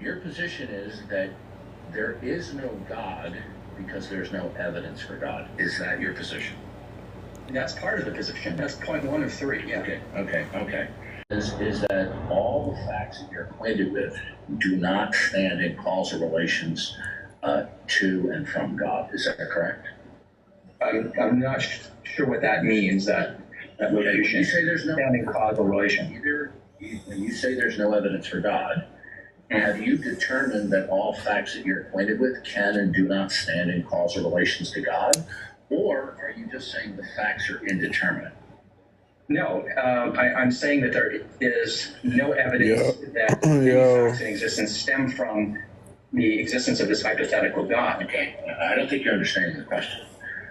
Your position is that there is no God because there's no evidence for God. Is that your position? That's part of the position. That's point 1 of 3, yeah. Okay. Is that all the facts that you're acquainted with do not stand in causal relations to and from God. Is that correct? I'm not sure what that means, that When you say there's no standing causal relation. When you say there's no evidence for God, have you determined that all facts that you're acquainted with can and do not stand in causal relations to God? Or are you just saying the facts are indeterminate? No, I'm saying that there is no evidence that any facts in existence stem from the existence of this hypothetical God. Okay, I don't think you're understanding the question.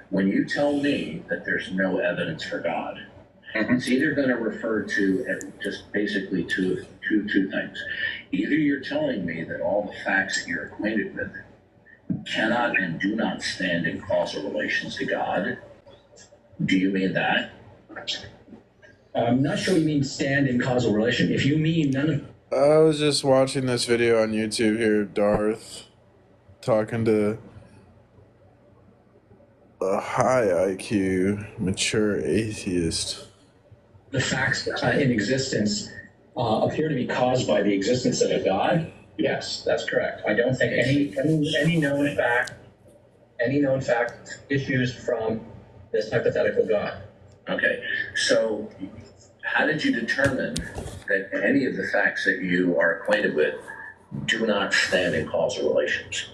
When you tell me that there's no evidence for God, it's either going to refer to just basically two things. Either you're telling me that all the facts that you're acquainted with cannot and do not stand in causal relations to God. Do you mean that? I'm not sure you mean stand in causal relation. If you mean none of... I was just watching this video on YouTube here, Darth, talking to a high IQ, mature atheist. The facts in existence appear to be caused by the existence of a God. Yes, that's correct. I don't think any known fact issues from this hypothetical God. Okay, so how did you determine that any of the facts that you are acquainted with do not stand in causal relations?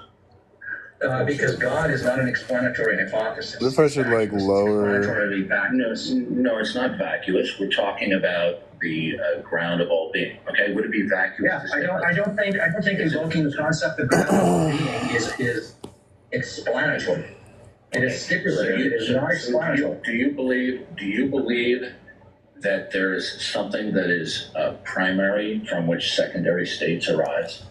Because God is not an explanatory hypothesis. What if I should like lower? No, it's not vacuous. We're talking about the ground of all being. Okay, would it be vacuous? Yeah, I don't think invoking the concept of ground of all being is explanatory. It is stipulated. It is not explanatory. Do you believe that there is something that is primary from which secondary states arise?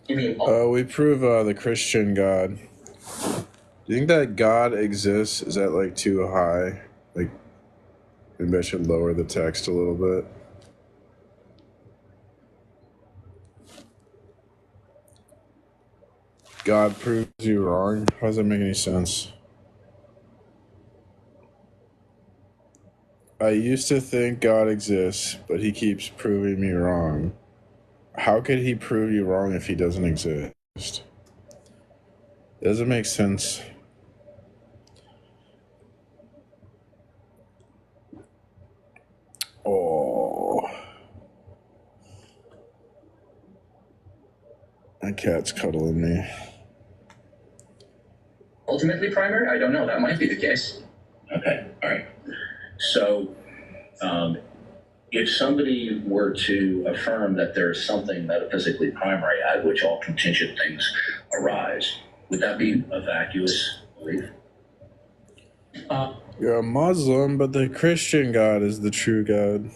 You mean? We prove the Christian God. Do you think that God exists? Is that like too high? Like, maybe I should lower the text a little bit. God proves you wrong? How does that make any sense? I used to think God exists, but he keeps proving me wrong. How could he prove you wrong if he doesn't exist? It doesn't make sense. Oh. My cat's cuddling me. Ultimately primary? I don't know. That might be the case. Okay, all right. So, if somebody were to affirm that there is something metaphysically primary out of which all contingent things arise, would that be a vacuous belief? You're a Muslim, but the Christian God is the true God.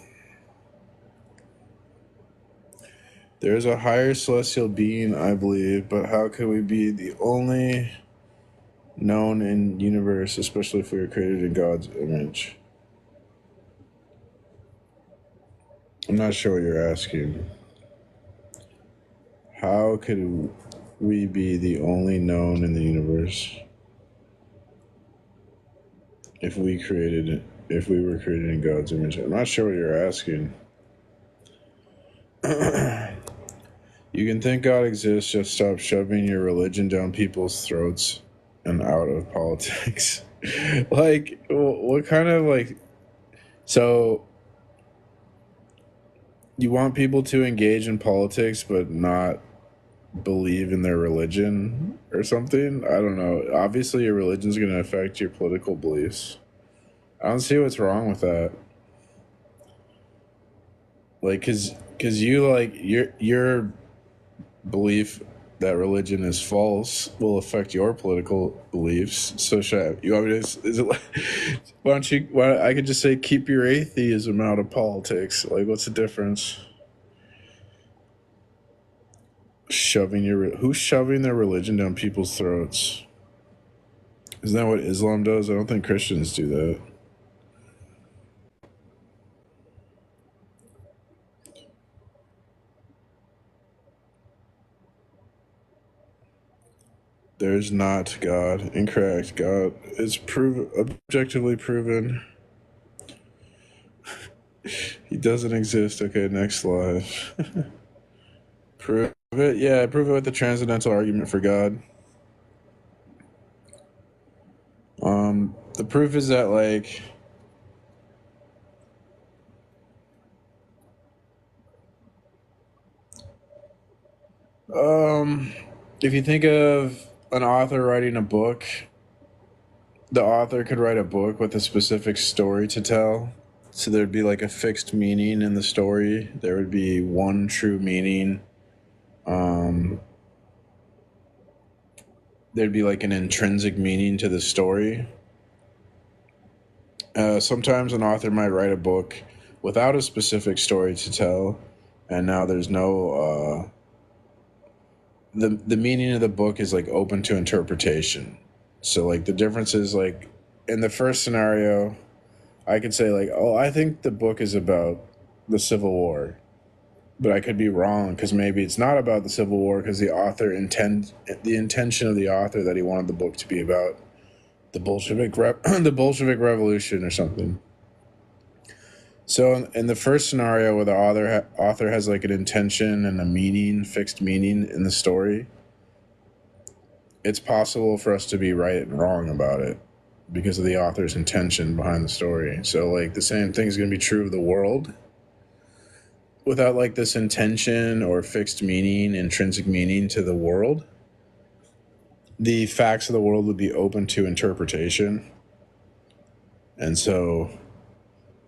There's a higher celestial being, I believe, but how could we be the only known in the universe, especially if we were created in God's image? I'm not sure what you're asking. How could we be the only known in the universe if we were created in God's image? I'm not sure what you're asking. You can think God exists, just stop shoving your religion down people's throats and out of politics. Like, what kind of, like, so you want people to engage in politics but not believe in their religion or something? I don't know. Obviously your religion is going to affect your political beliefs. I don't see what's wrong with that. Like, cause you, like, your belief that religion is false will affect your political beliefs. So you want me to, is it like, why I could just say keep your atheism out of politics. Like, what's the difference? Who's shoving their religion down people's throats? Isn't that what Islam does? I don't think Christians do that. There's not God. Incorrect. God is objectively proven. He doesn't exist. Okay, next slide. Prove it. Yeah, prove it with the transcendental argument for God. The proof is that, like, if you think of an author writing a book, the author could write a book with a specific story to tell. So there'd be like a fixed meaning in the story. There would be one true meaning. There'd be like an intrinsic meaning to the story. Sometimes an author might write a book without a specific story to tell, and now there's no the meaning of the book is like open to interpretation. So like the difference is, like, in the first scenario, I could say, like, oh, I think the book is about the Civil War, but I could be wrong, because maybe it's not about the Civil War, because the intention of the author that he wanted the book to be about the Bolshevik the Bolshevik Revolution or something. So in the first scenario, where the author has like an intention and a meaning, fixed meaning in the story, it's possible for us to be right and wrong about it because of the author's intention behind the story. So like the same thing is going to be true of the world. Without like this intention or fixed meaning, intrinsic meaning to the world, the facts of the world would be open to interpretation. And so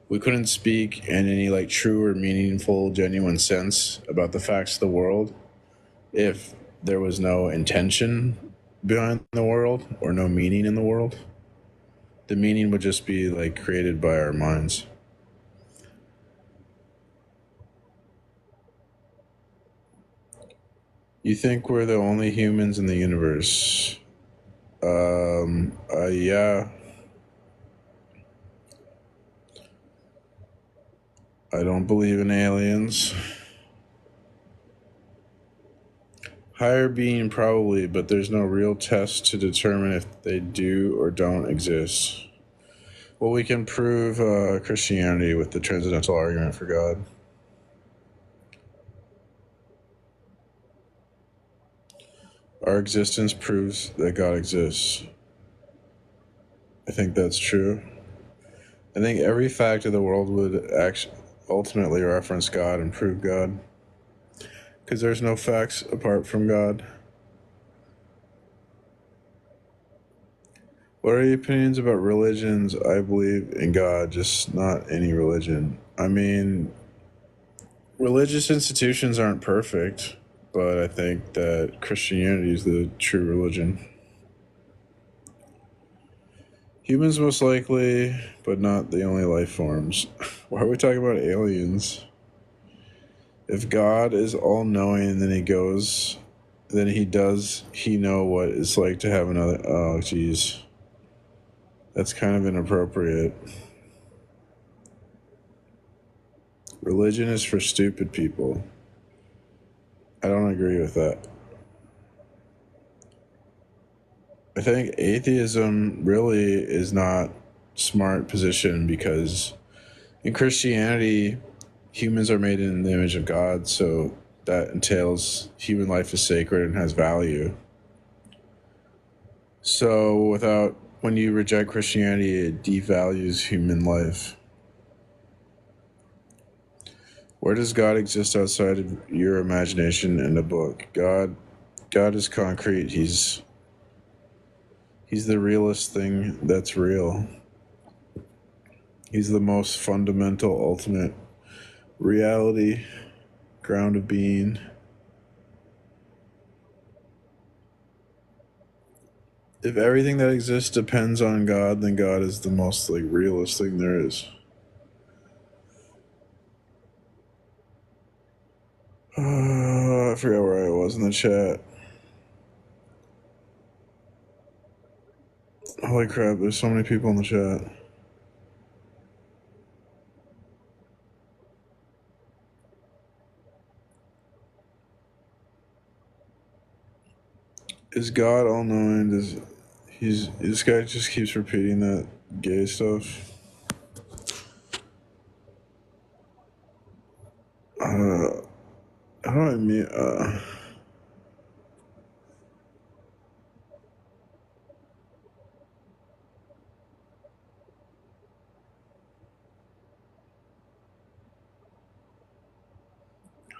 we couldn't speak in any like true or meaningful, genuine sense about the facts of the world if there was no intention behind the world or no meaning in the world. The meaning would just be like created by our minds. You think we're the only humans in the universe? Yeah. I don't believe in aliens. Higher being, probably, but there's no real test to determine if they do or don't exist. Well, we can prove Christianity with the transcendental argument for God. Our existence proves that God exists. I think that's true. I think every fact of the world would ultimately reference God and prove God, because there's no facts apart from God. What are your opinions about religions? I believe in God, just not any religion. I mean, religious institutions aren't perfect, but I think that Christianity is the true religion. Humans most likely, but not the only life forms. Why are we talking about aliens? If God is all-knowing, then he know what it's like to have another... Oh, geez. That's kind of inappropriate. Religion is for stupid people. I don't agree with that. I think atheism really is not smart position, because in Christianity, humans are made in the image of God, so that entails human life is sacred and has value. So when you reject Christianity, it devalues human life. Where does God exist outside of your imagination and a book? God is concrete. He's the realest thing that's real. He's the most fundamental, ultimate reality, ground of being. If everything that exists depends on God, then God is the most like realist thing there is. I forgot where I was in the chat. Holy crap, there's so many people in the chat. Is God all knowing? This guy just keeps repeating that gay stuff. How do I mean?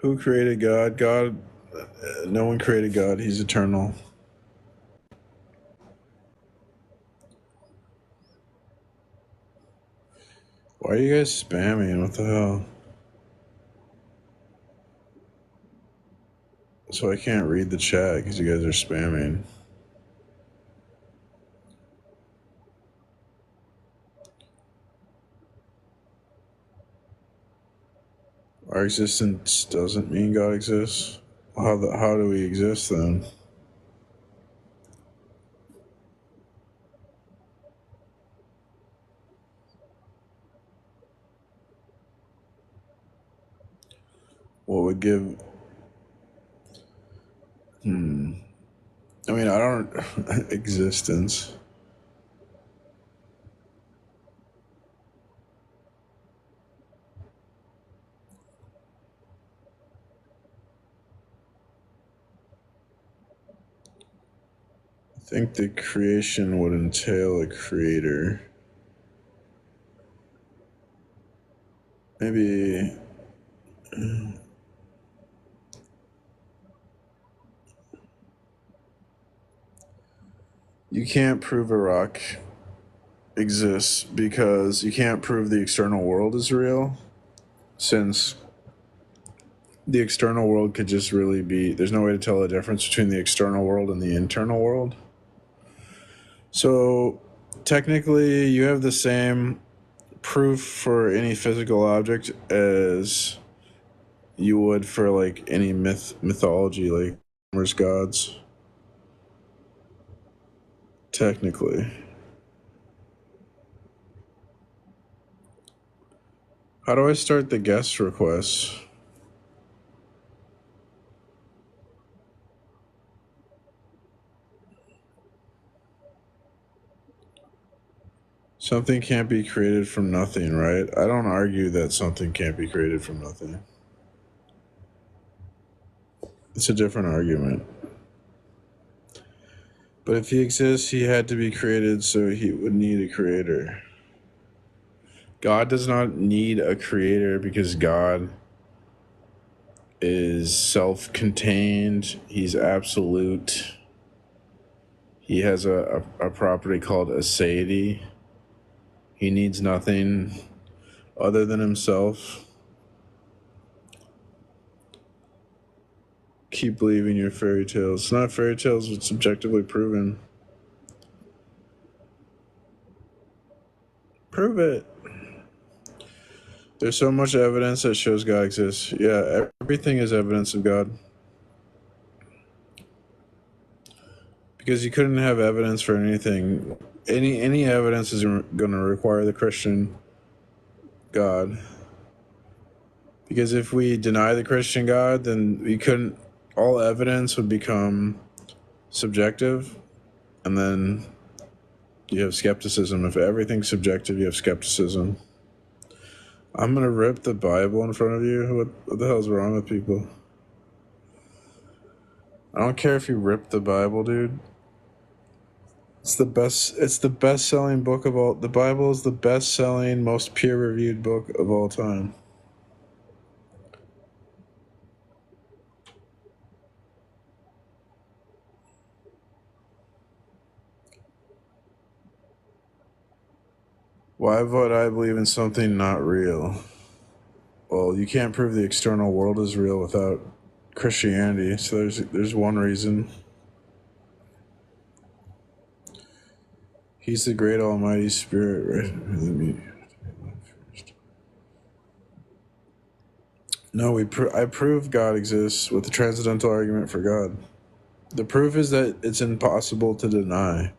Who created God? God. No one created God. He's eternal. Why are you guys spamming? What the hell? So I can't read the chat because you guys are spamming. Our existence doesn't mean God exists. How do we exist then? What would give? I mean, I don't existence. I think the creation would entail a creator. Maybe. You can't prove a rock exists because you can't prove the external world is real, since the external world could just really be, there's no way to tell the difference between the external world and the internal world. So technically you have the same proof for any physical object as you would for like any mythology, like Norse gods. Technically. How do I start the guest requests? Something can't be created from nothing, right? I don't argue that something can't be created from nothing. It's a different argument. But if he exists, he had to be created, so he would need a creator. God does not need a creator because God is self-contained. He's absolute. He has a property called aseity. He needs nothing other than himself. Keep believing your fairy tales. It's not fairy tales, it's objectively proven. Prove it. There's so much evidence that shows God exists. Yeah, everything is evidence of God. Because you couldn't have evidence for anything. Any evidence is going to require the Christian God. Because if we deny the Christian God, then we couldn't. All evidence would become subjective, and then you have skepticism. If everything's subjective, you have skepticism. I'm gonna rip the Bible in front of you. What the hell's wrong with people? I don't care if you rip the Bible, dude. It's the best-selling book of all. The Bible is the best-selling, most peer-reviewed book of all time. Why would I believe in something not real? Well, you can't prove the external world is real without Christianity, so there's one reason. He's the great almighty spirit, right? No, I prove God exists with the transcendental argument for God. The proof is that it's impossible to deny.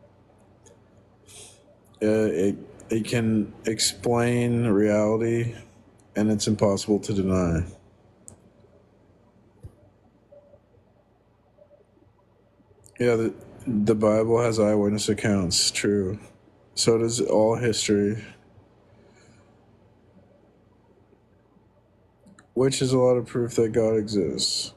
It can explain reality, and it's impossible to deny. Yeah, the Bible has eyewitness accounts. True. So does all history, which is a lot of proof that God exists.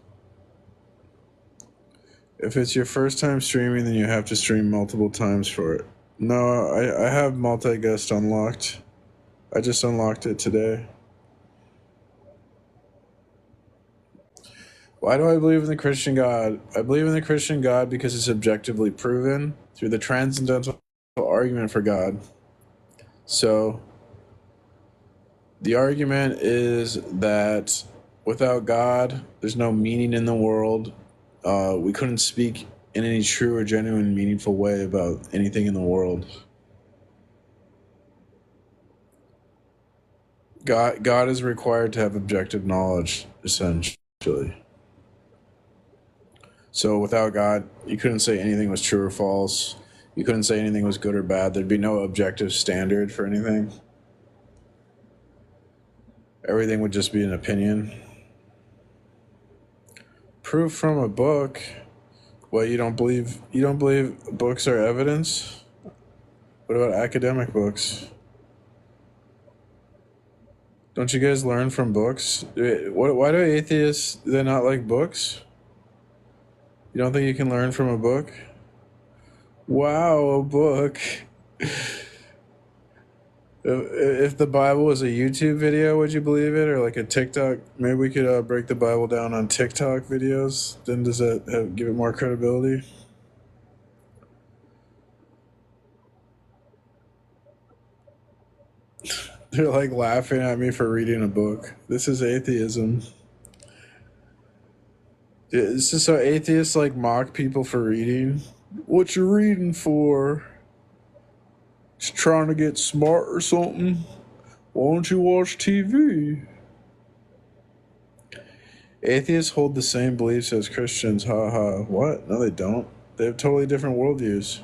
If it's your first time streaming, then you have to stream multiple times for it. No, I have multi-guest unlocked. I just unlocked it today. Why do I believe in the Christian God? I believe in the Christian God because it's objectively proven through the transcendental argument for God. So, the argument is that without God, there's no meaning in the world. We couldn't speak in any true or genuine, meaningful way about anything in the world. God is required to have objective knowledge, essentially. So without God, you couldn't say anything was true or false. You couldn't say anything was good or bad. There'd be no objective standard for anything. Everything would just be an opinion. Proof from a book. Well, you don't believe books are evidence? What about academic books? Don't you guys learn from books? Why do atheists, they not like books? You don't think you can learn from a book? Wow, a book. If the Bible was a YouTube video, would you believe it? Or like a TikTok? Maybe we could break the Bible down on TikTok videos. Then does that give it more credibility? They're like laughing at me for reading a book. This is atheism. This is how atheists like mock people for reading. What you reading for? Just trying to get smart or something? Why don't you watch TV? Atheists hold the same beliefs as Christians. Ha ha. What? No, they don't. They have totally different worldviews.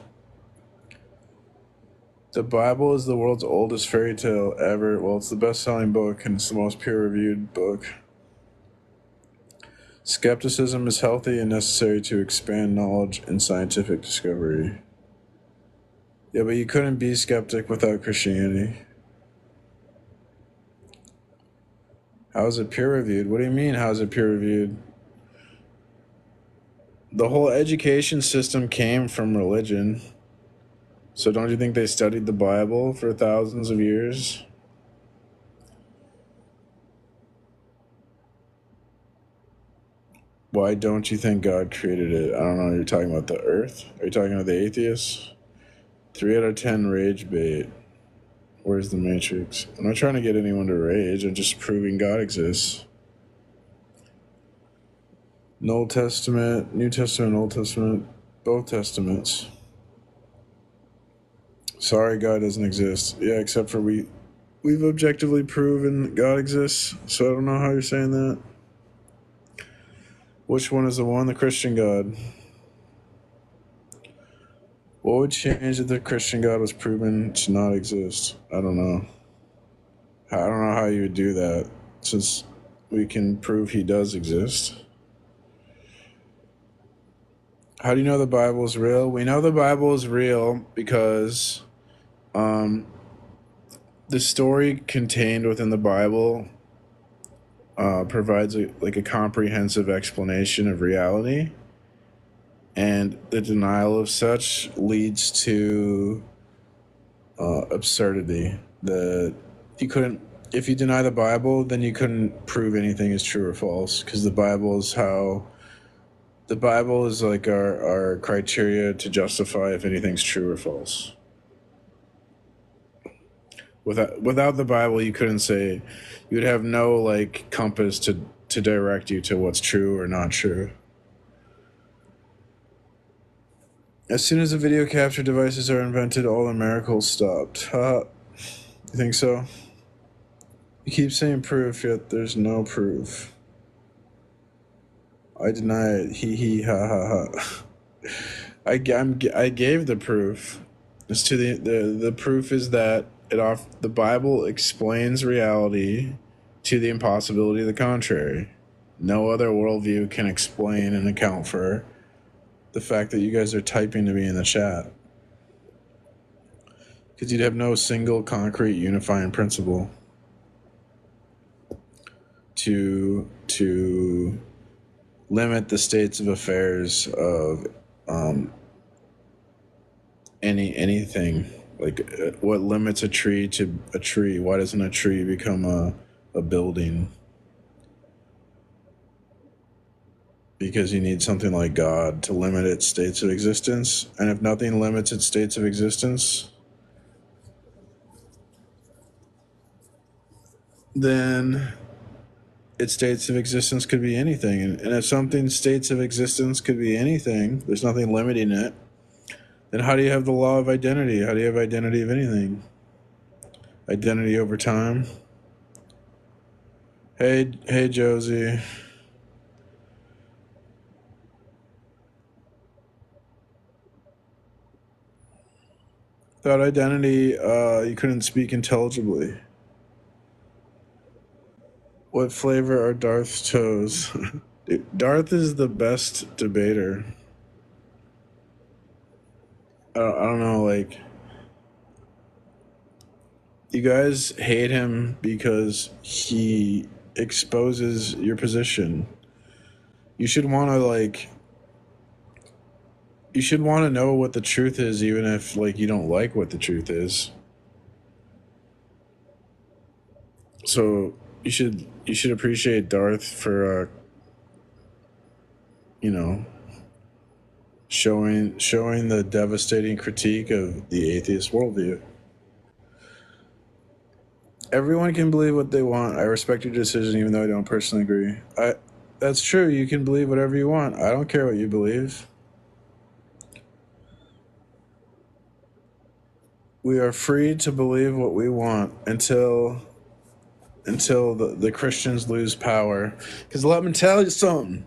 The Bible is the world's oldest fairy tale ever. Well, it's the best-selling book and it's the most peer-reviewed book. Skepticism is healthy and necessary to expand knowledge and scientific discovery. Yeah, but you couldn't be skeptic without Christianity. How is it peer-reviewed? What do you mean, how is it peer-reviewed? The whole education system came from religion. So don't you think they studied the Bible for thousands of years? Why don't you think God created it? I don't know. You're talking about the earth? Are you talking about the atheists? 3 out of 10 rage bait. Where's the Matrix? I'm not trying to get anyone to rage. I'm just proving God exists. Old Testament, New Testament, Old Testament, both Testaments. Sorry, God doesn't exist. Yeah, except for we've objectively proven God exists. So I don't know how you're saying that. Which one is the one? The Christian God. What would change if the Christian God was proven to not exist? I don't know. I don't know how you would do that, since we can prove he does exist. How do you know the Bible is real? We know the Bible is real because the story contained within the Bible provides a comprehensive explanation of reality, and the denial of such leads to absurdity. If you deny the Bible, then you couldn't prove anything is true or false, because the Bible is like our criteria to justify if anything's true or false. Without the Bible, you couldn't say, you would have no compass to direct you to what's true or not true. As soon as the video capture devices are invented, all the miracles stopped. You think so? You keep saying proof, yet there's no proof. I deny it. He ha ha ha. I gave the proof. As to the proof is that the Bible explains reality to the impossibility of the contrary. No other worldview can explain and account for the fact that you guys are typing to me in the chat. Because you'd have no single concrete unifying principle to limit the states of affairs of anything. Like, what limits a tree to a tree? Why doesn't a tree become a building? Because you need something like God to limit its states of existence. And if nothing limits its states of existence, then its states of existence could be anything. And if something's states of existence could be anything, there's nothing limiting it, then how do you have the law of identity? How do you have identity of anything? Identity over time. Hey, Josie. Without identity, you couldn't speak intelligibly. What flavor are Darth's toes? Darth is the best debater. I don't know, like, you guys hate him because he exposes your position. You should want to know what the truth is, even if, like, you don't like what the truth is. So you should appreciate Darth for showing the devastating critique of the atheist worldview. Everyone can believe what they want. I respect your decision, even though I don't personally agree. That's true. You can believe whatever you want. I don't care what you believe. We are free to believe what we want until the Christians lose power. Because let me tell you something.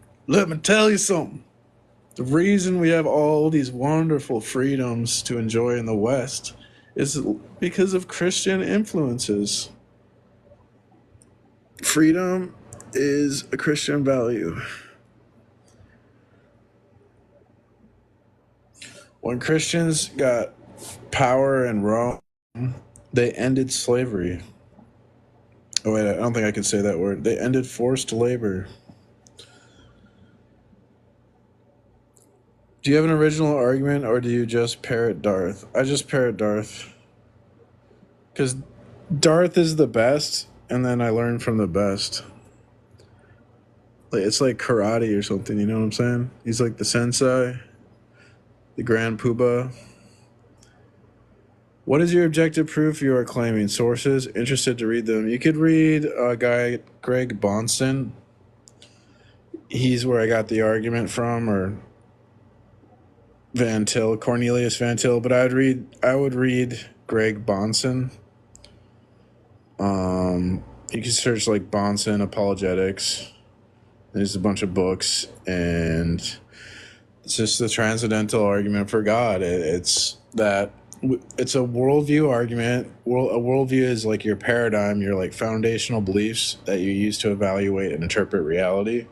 The reason we have all these wonderful freedoms to enjoy in the West is because of Christian influences. Freedom is a Christian value. When Christians got power in Rome, they ended slavery. Oh wait, I don't think I can say that word. They ended forced labor. Do you have an original argument, or do you just parrot Darth? I just parrot Darth. Because Darth is the best, and then I learn from the best. Like, it's like karate or something, you know what I'm saying? He's like the sensei, the grand poobah. What is your objective proof you are claiming? Sources? Interested to read them. You could read a guy, Greg Bonson. He's where I got the argument from, or Van Til, Cornelius Van Til, but I would read Greg Bonson. You can search like Bonson apologetics. There's a bunch of books, and it's just the transcendental argument for God. It's a worldview argument. A worldview is like your paradigm, your like foundational beliefs that you use to evaluate and interpret reality.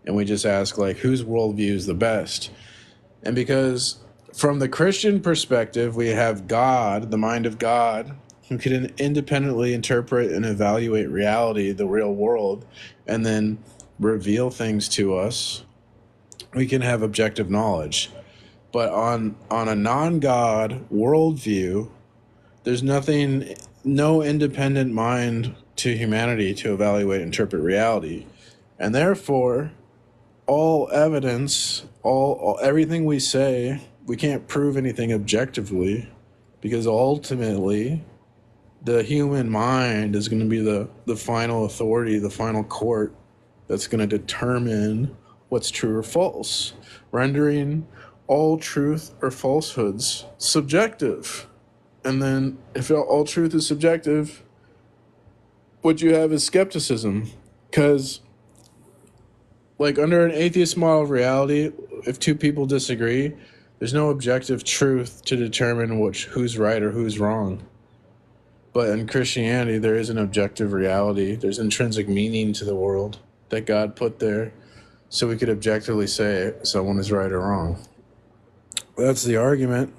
And we just ask, like, whose worldview is the best? And because from the Christian perspective, we have God, the mind of God, who can independently interpret and evaluate reality, the real world, and then reveal things to us. We can have objective knowledge. But on a non-God worldview, there's no independent mind to humanity to evaluate and interpret reality. And therefore, all evidence, everything we say, we can't prove anything objectively, because ultimately the human mind is going to be the final authority, the final court that's going to determine what's true or false, rendering all truth or falsehoods subjective. And then if all truth is subjective, what you have is skepticism. Because, like, under an atheist model of reality, if two people disagree, there's no objective truth to determine who's right or who's wrong. But in Christianity, there is an objective reality. There's intrinsic meaning to the world that God put there. so we could objectively say someone is right or wrong. That's the argument.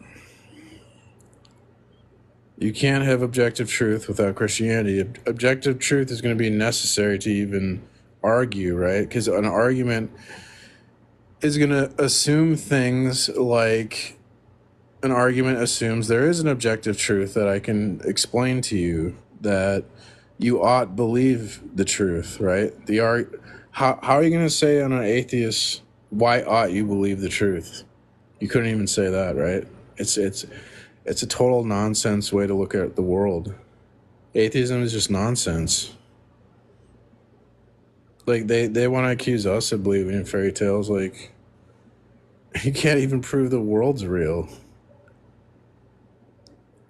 You can't have objective truth without Christianity. Objective truth is going to be necessary to even argue, right? Because an argument is going to assume things like an argument assumes there is an objective truth that I can explain to you, that you ought believe the truth, right? How are you going to say on an atheist, why ought you believe the truth? You couldn't even say that, right? It's a total nonsense way to look at the world. Atheism is just nonsense. Like, they want to accuse us of believing in fairy tales. Like, you can't even prove the world's real.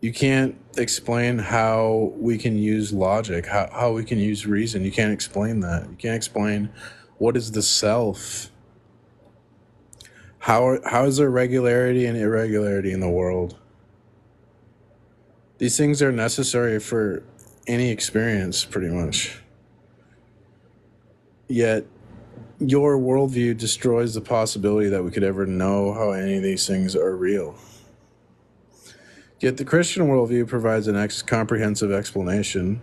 You can't explain how we can use logic, how we can use reason. You can't explain that. You can't explain what is the self. How is there regularity and irregularity in the world? These things are necessary for any experience, pretty much. Yet, your worldview destroys the possibility that we could ever know how any of these things are real. Yet the Christian worldview provides an comprehensive explanation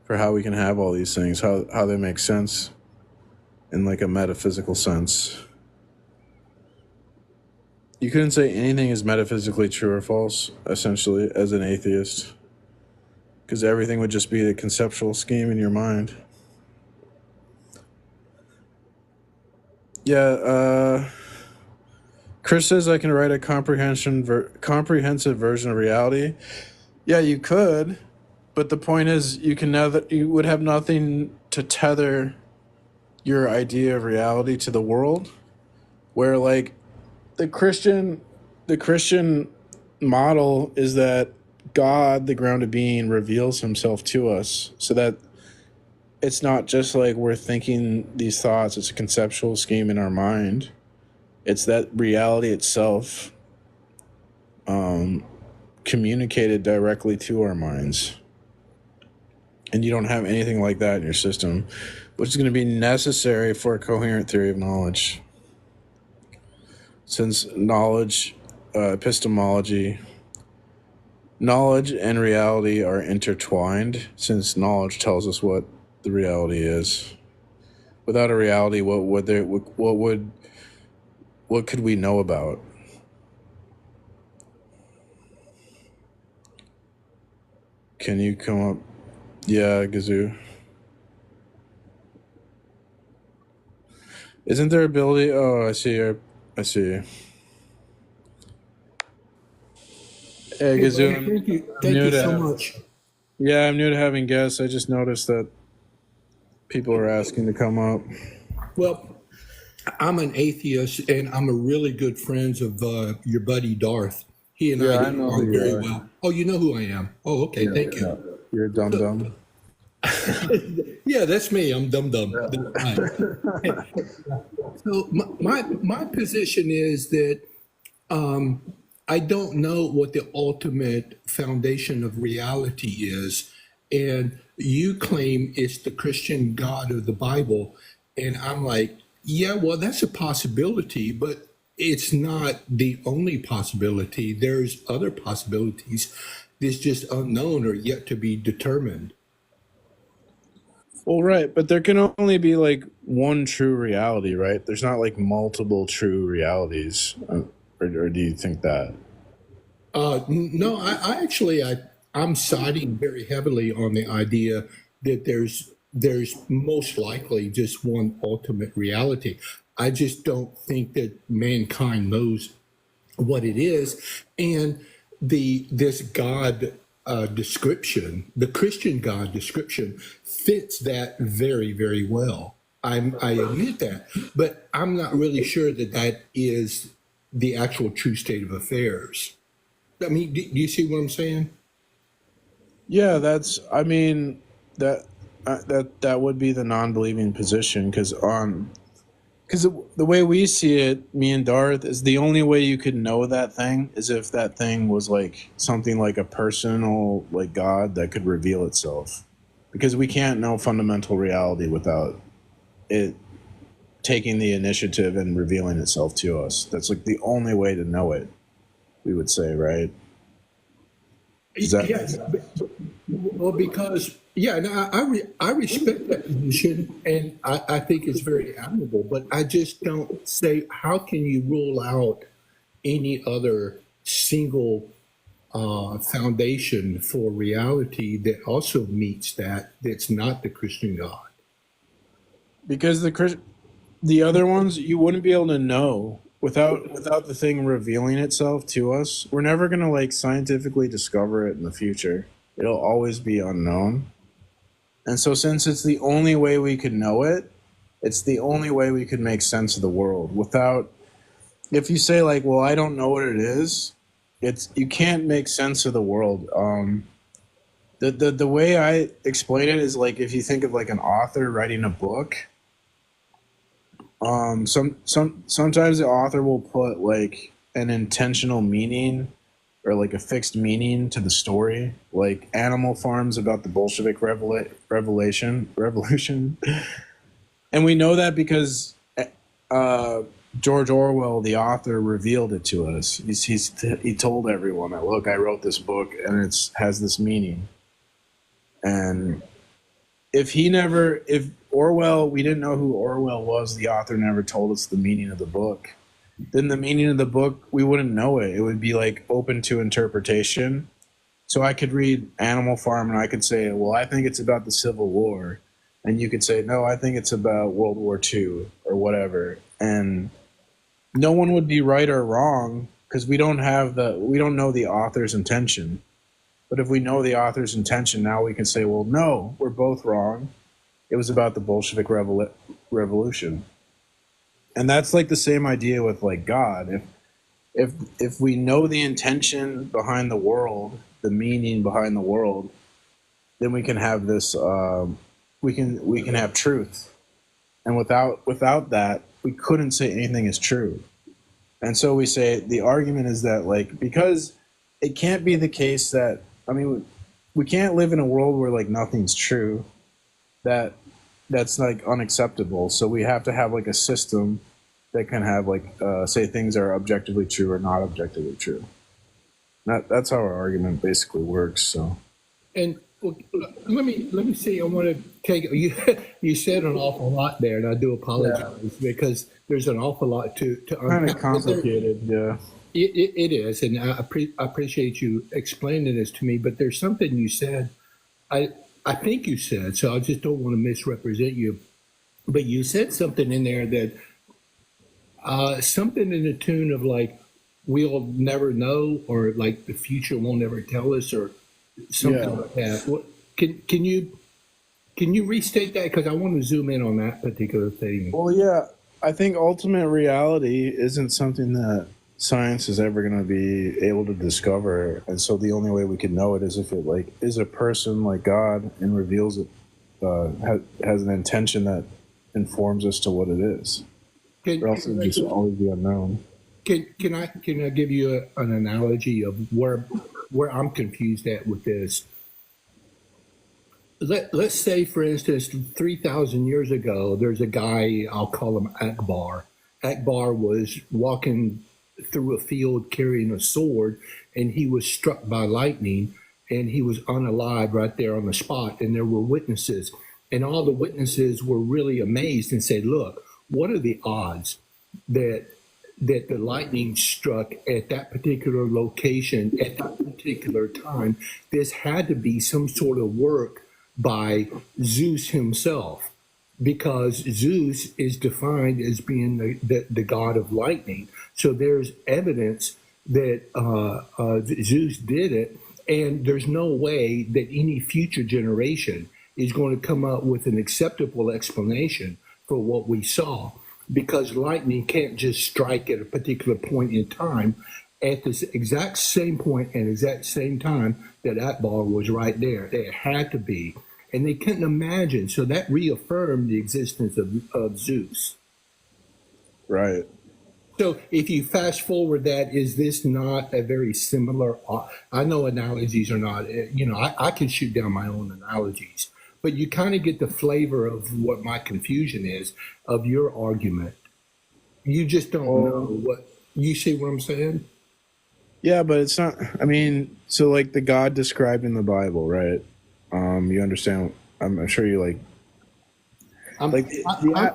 for how we can have all these things, how they make sense in like a metaphysical sense. You couldn't say anything is metaphysically true or false, essentially, as an atheist, because everything would just be a conceptual scheme in your mind. Yeah, Chris says I can write a comprehensive version of reality. Yeah, you could, but the point is you would have nothing to tether your idea of reality to the world, where like the Christian model is that God, the grounded being, reveals himself to us, so that it's not just like we're thinking these thoughts, it's a conceptual scheme in our mind. It's that reality itself communicated directly to our minds. And you don't have anything like that in your system, which is going to be necessary for a coherent theory of knowledge. Since knowledge, epistemology, knowledge and reality are intertwined, since knowledge tells us what the reality is. Without a reality, what could we know about? Can you come up? Yeah, Gazoo. Isn't there ability? Oh, I see you. Hey, Gazoo. Thank you so much. Yeah, I'm new to having guests. I just noticed that people are asking to come up. Well, I'm an atheist, and I'm a really good friends of your buddy Darth. He and I get along very well. Oh, you know who I am. Oh, okay, thank you. You're dumb. Yeah, that's me. I'm dumb. Right. So my position is that I don't know what the ultimate foundation of reality is, and you claim it's the Christian God of the Bible, and I'm like, yeah, well, that's a possibility, but it's not the only possibility. There's other possibilities that's just unknown or yet to be determined. Well, right, but there can only be like one true reality, right? There's not like multiple true realities, or do you think that? No, I'm siding very heavily on the idea that there's most likely just one ultimate reality. I just don't think that mankind knows what it is, and this God description, the Christian God description, fits that very, very well. I admit that, but I'm not really sure that is the actual true state of affairs. I mean, do you see what I'm saying? Yeah, that would be the non-believing position, because the way we see it, me and Darth, is the only way you could know that thing is if that thing was like something like a personal, like God that could reveal itself, because we can't know fundamental reality without it taking the initiative and revealing itself to us. That's like the only way to know it, we would say, right? Yes. Well, because and I respect that position, and I think it's very admirable. But I just don't say how can you rule out any other single foundation for reality that also meets that's not the Christian God. Because the other ones you wouldn't be able to know without the thing revealing itself to us. We're never gonna like scientifically discover it in the future. It'll always be unknown. And so since it's the only way we could know it, it's the only way we could make sense of the world. Without, if you say like, well, I don't know what it is, you can't make sense of the world. The way I explain it is like if you think of like an author writing a book, sometimes the author will put like an intentional meaning or like a fixed meaning to the story, like Animal Farm's about the Bolshevik revolution, and we know that because George Orwell, the author, revealed it to us. He told everyone that, look, I wrote this book and it has this meaning. And if Orwell, we didn't know who Orwell was, the author never told us the meaning of the book, then the meaning of the book, we wouldn't know it. It would be like open to interpretation. So I could read Animal Farm and I could say, well, I think it's about the Civil War. And you could say, no, I think it's about World War II or whatever. And no one would be right or wrong because we don't know the author's intention. But if we know the author's intention, now we can say, well, no, we're both wrong. It was about the Bolshevik revolution. And that's like the same idea with like God. If we know the intention behind the world, the meaning behind the world, then we can have this we can have truth. And without that, we couldn't say anything is true. And so we say the argument is that like because it can't be the case that we can't live in a world where like nothing's true. That's like unacceptable. So we have to have like a system that can have like say things are objectively true or not objectively true. That's how our argument basically works. So, and well, let me see. I want to take you. You said an awful lot there, and I do apologize because there's an awful lot to kind of complicated. Yeah, it is, and I appreciate you explaining this to me. But there's something you said. I think you said, so I just don't want to misrepresent you, but you said something in there that something in the tune of like, we'll never know, or like the future won't ever tell us, or something like that. What, can you restate that? Because I want to zoom in on that particular thing. Well, yeah, I think ultimate reality isn't something that science is ever going to be able to discover, and so the only way we can know it is if it like is a person like God and reveals it, has an intention that informs us to what it is, or else it would just always be unknown. Can I give you an analogy of where I'm confused at with this? Let's say, for instance, 3,000 years ago, there's a guy, I'll call him Akbar. Akbar was walking through a field carrying a sword, and he was struck by lightning, and he was unalive right there on the spot. And there were witnesses, and all the witnesses were really amazed and said, look, what are the odds that the lightning struck at that particular location at that particular time? This had to be some sort of work by Zeus himself, because Zeus is defined as being the god of lightning. So there's evidence that Zeus did it, and there's no way that any future generation is going to come up with an acceptable explanation for what we saw, because lightning can't just strike at a particular point in time at this exact same point and exact same time that Akbar was right there. There had to be. And they couldn't imagine. So that reaffirmed the existence of Zeus. Right. So if you fast forward that, is this not a very similar? I know analogies are not, I can shoot down my own analogies, but you kind of get the flavor of what my confusion is of your argument. You just don't know what you see what I'm saying? Yeah, but it's not. I mean, so like the God described in the Bible, right? You understand? I'm sure you like. I'm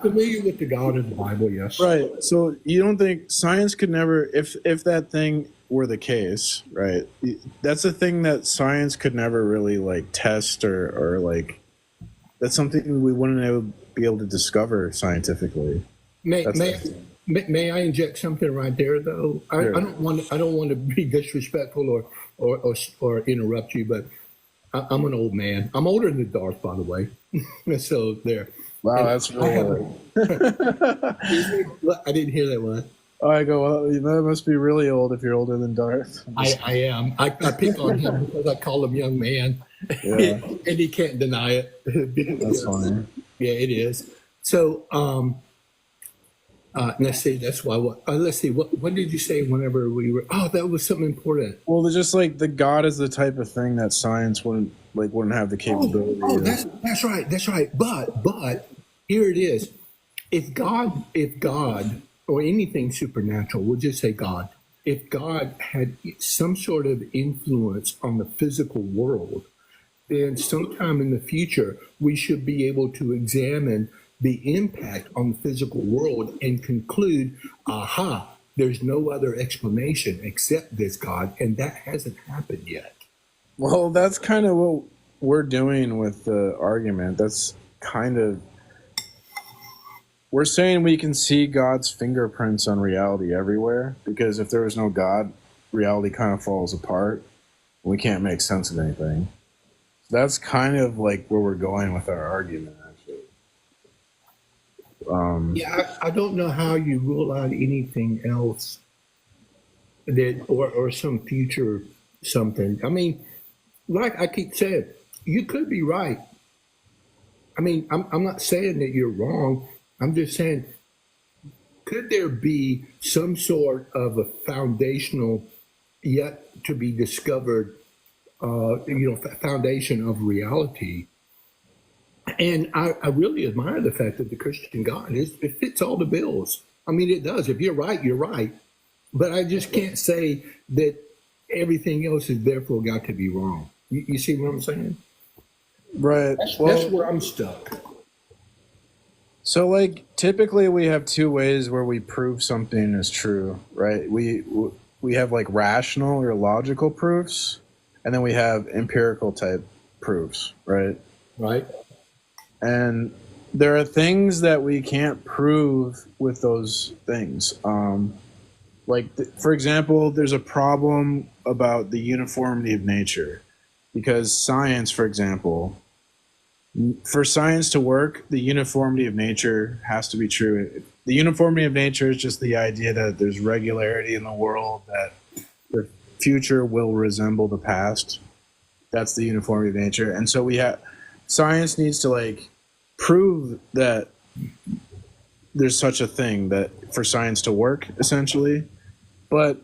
familiar with the God of the Bible, yes. Right. So you don't think science could never, if that thing were the case, right? That's a thing that science could never really like test or like. That's something we wouldn't be able to discover scientifically. May I inject something right there, though? Sure. I don't want to be disrespectful or interrupt you, but I'm an old man. I'm older than Darth, by the way. So there. Wow, And that's really old. I didn't hear that one. Oh, I go, well, that must be really old if you're older than Darth. I am. I pick on him because I call him young man, Yeah. and he can't deny it. That's funny. Yeah, it is. So let's see. That's why. Let's see. What did you say? Whenever we were. Oh, that was something important. Well, they're just like the God is the type of thing that science wouldn't have the capability. Oh, that's right. That's right. But here it is. If God, or anything supernatural, we'll just say God. If God had some sort of influence on the physical world, then sometime in the future we should be able to examine the impact on the physical world and conclude, aha, there's no other explanation except this God, and that hasn't happened yet. Well, that's kind of what we're doing with the argument. That's kind of, we're saying we can see God's fingerprints on reality everywhere, because if there was no God, reality kind of falls apart. We can't make sense of anything. That's kind of like where we're going with our argument, actually. Yeah, I don't know how you rule out anything else that or some future something. I mean, like I keep saying, you could be right. I mean, I'm not saying that you're wrong. I'm just saying, could there be some sort of a foundational, yet to be discovered, foundation of reality? And I really admire the fact that the Christian God it fits all the bills. I mean, it does. If you're right, you're right. But I just can't say that everything else has therefore got to be wrong. You see what I'm saying? Right. That's where I'm stuck. So, like, typically we have two ways where we prove something is true, right? We have, like, rational or logical proofs, and then we have empirical type proofs, right? Right. And there are things that we can't prove with those things. For example, there's a problem about the uniformity of nature, because science, for example, for science to work, the uniformity of nature has to be true. The uniformity of nature is just the idea that there's regularity in the world, that the future will resemble the past. That's the uniformity of nature. And so science needs to like prove that there's such a thing, that for science to work, essentially. But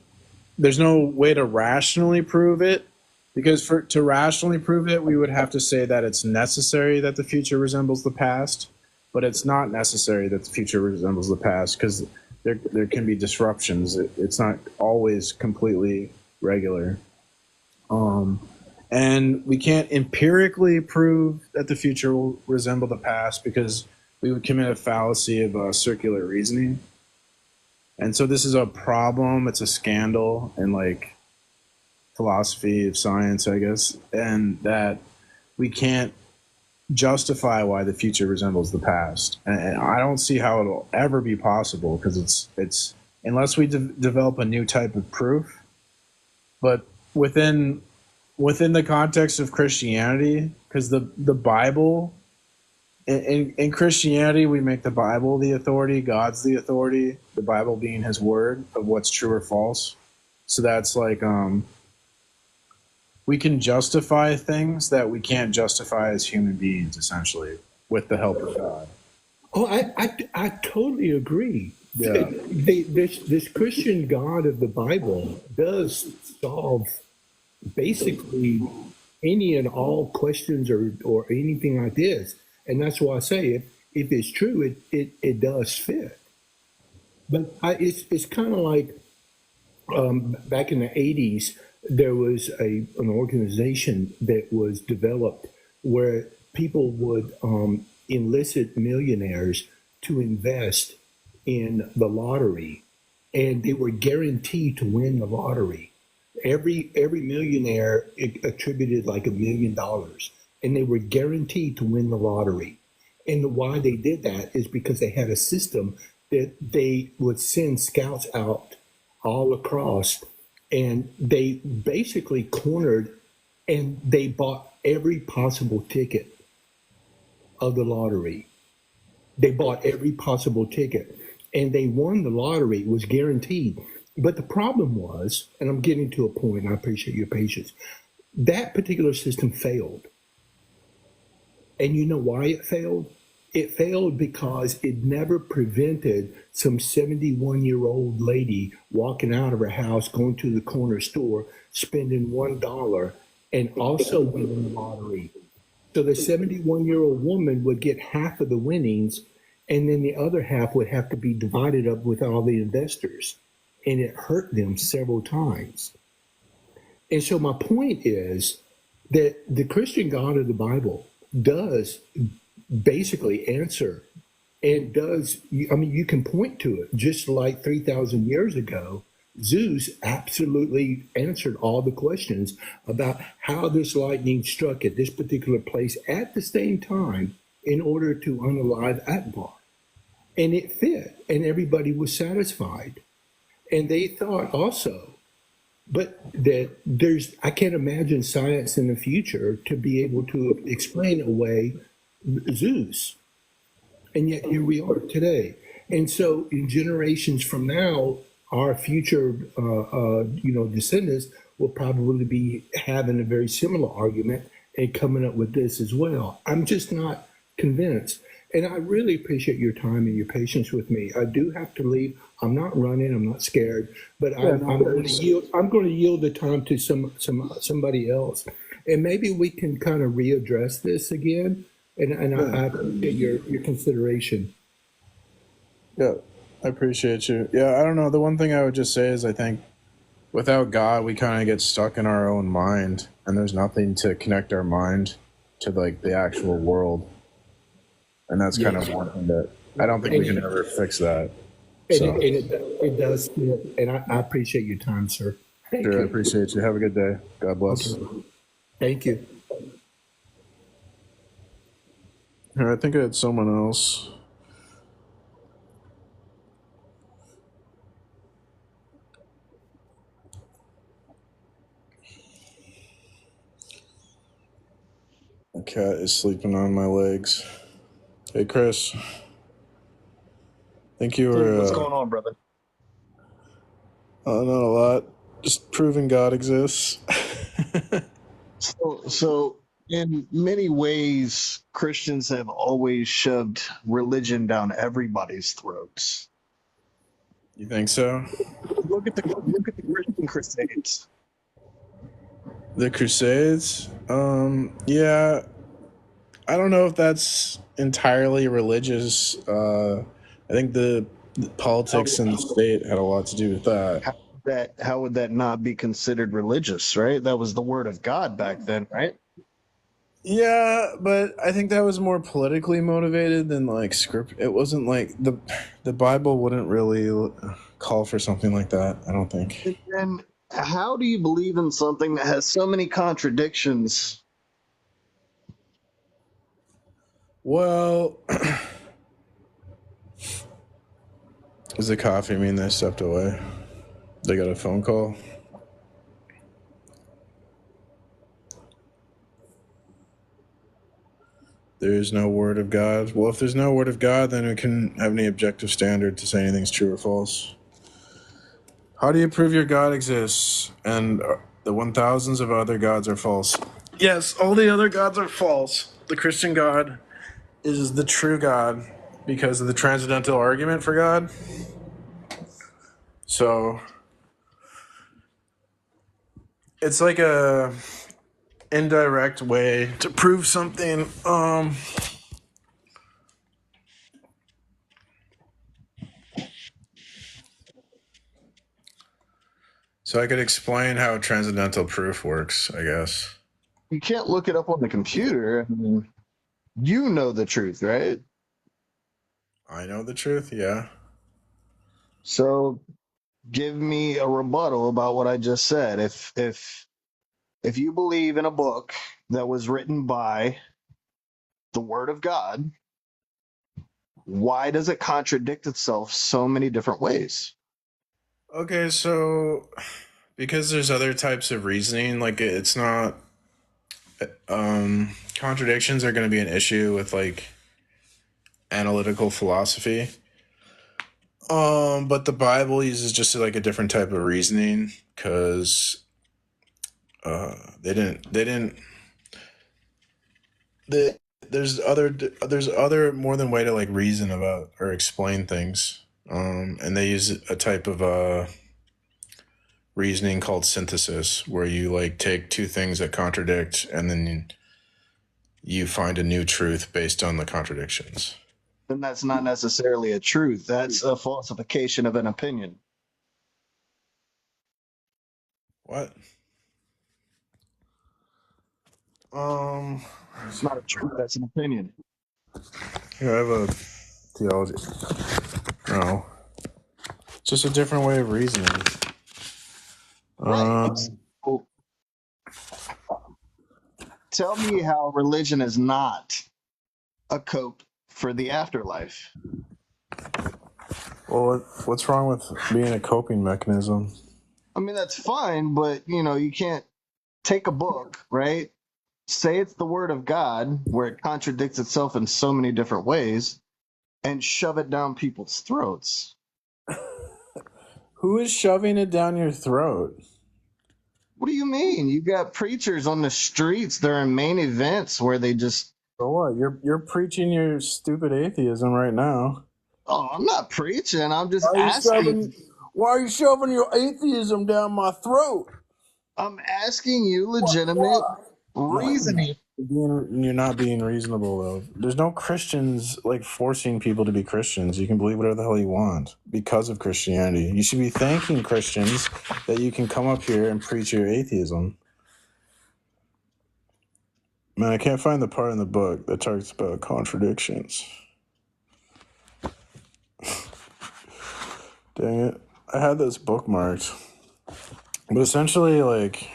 there's no way to rationally prove it. Because to rationally prove it, we would have to say that it's necessary that the future resembles the past, but it's not necessary that the future resembles the past, because there can be disruptions. It's not always completely regular. And we can't empirically prove that the future will resemble the past, because we would commit a fallacy of circular reasoning. And so this is a problem. It's a scandal in like philosophy of science, I guess, and that we can't justify why the future resembles the past. And I don't see how it'll ever be possible, because it's unless we develop a new type of proof. But within the context of Christianity, because the Bible, in Christianity, we make the Bible the authority, God's the authority, the Bible being his word of what's true or false. So that's like, we can justify things that we can't justify as human beings, essentially, with the help of God. Oh, I totally agree. Yeah. This Christian God of the Bible does solve basically any and all questions or anything like this. And that's why I say if it's true, it does fit. But it's kind of like back in the 80s, there was an organization that was developed where people would enlist millionaires to invest in the lottery, and they were guaranteed to win the lottery. Every millionaire attributed like $1 million, and they were guaranteed to win the lottery. And why they did that is because they had a system that they would send scouts out all across, and they basically cornered and they bought every possible ticket of the lottery. They bought every possible ticket, and they won the lottery. It was guaranteed. But the problem was, and I'm getting to a point, I appreciate your patience, that particular system failed. And you know why it failed? It failed because it never prevented some 71-year-old lady walking out of her house, going to the corner store, spending $1, and also winning the lottery. So the 71-year-old woman would get half of the winnings, and then the other half would have to be divided up with all the investors. And it hurt them several times. And so my point is that the Christian God of the Bible does basically answer, and does, I mean, you can point to it, just like 3,000 years ago, Zeus absolutely answered all the questions about how this lightning struck at this particular place at the same time in order to unalive Akbar. And it fit, and everybody was satisfied. And they thought also, but that I can't imagine science in the future to be able to explain away Zeus. And yet here we are today. And so in generations from now, our future, descendants will probably be having a very similar argument and coming up with this as well. I'm just not convinced. And I really appreciate your time and your patience with me. I do have to leave. I'm not running. I'm not scared, but I'm going to yield. I'm going to yield the time to somebody else, and maybe we can kind of readdress this again. And I appreciate your consideration. Yeah, I appreciate you. Yeah, I don't know. The one thing I would just say is I think without God, we kind of get stuck in our own mind, and there's nothing to connect our mind to like the actual world. And that's kind of one thing that I don't think we can ever fix that. So. It does, and I appreciate your time, sir. Thank you. I appreciate you. Have a good day. God bless. Okay. Thank you. Here, I think I had someone else. My cat is sleeping on my legs. Hey, Chris. I think you were. What's going on, brother? Not a lot. Just proving God exists. So, in many ways, Christians have always shoved religion down everybody's throats. You think so? Look at the Christian Crusades. The Crusades? Yeah. I don't know if that's entirely religious. I think the politics and the state had a lot to do with that. How would that not be considered religious, right? That was the word of God back then, right? Yeah, but I think that was more politically motivated than like script. It wasn't like the Bible wouldn't really call for something like that, I don't think. And how do you believe in something that has so many contradictions? Well, is the coffee mean they stepped away? They got a phone call? There is no word of God. Well, if there's no word of God, then we can have any objective standard to say anything's true or false. How do you prove your God exists and the 1,000s of other gods are false? Yes, all the other gods are false. The Christian God is the true God because of the transcendental argument for God. So it's like in indirect way to prove something. So I could explain how transcendental proof works, I guess. You can't look it up on the computer. I mean, you know the truth, right? I know the truth, yeah. So give me a rebuttal about what I just said. If you believe in a book that was written by the Word of God, why does it contradict itself so many different ways? Okay, so because there's other types of reasoning, like it's not contradictions are going to be an issue with like analytical philosophy. But the Bible uses just like a different type of reasoning because they didn't they, there's other more than way to like reason about or explain things. And they use a type of reasoning called synthesis, where you like take two things that contradict and then you find a new truth based on the contradictions. Then that's not necessarily a truth. That's a falsification of an opinion. What? It's not a truth, that's an opinion. Here I have a theology. No, it's just a different way of reasoning. Right. So tell me how religion is not a cope for the afterlife. Well, what's wrong with being a coping mechanism? I mean, that's fine, but you can't take a book, right? Say it's the word of God, where it contradicts itself in so many different ways, and shove it down people's throats. Who is shoving it down your throat? What do you mean? You got preachers on the streets during main events where they just. So what? You're preaching your stupid atheism right now. Oh, I'm not preaching. I'm just asking. Why are you shoving your atheism down my throat? I'm asking you legitimate reasoning. You're not being reasonable though. There's no Christians like forcing people to be Christians. You can believe whatever the hell you want because of Christianity. You should be thanking Christians that you can come up here and preach your atheism. Man, I can't find the part in the book that talks about contradictions. Dang it. I had this bookmarked. But essentially, like,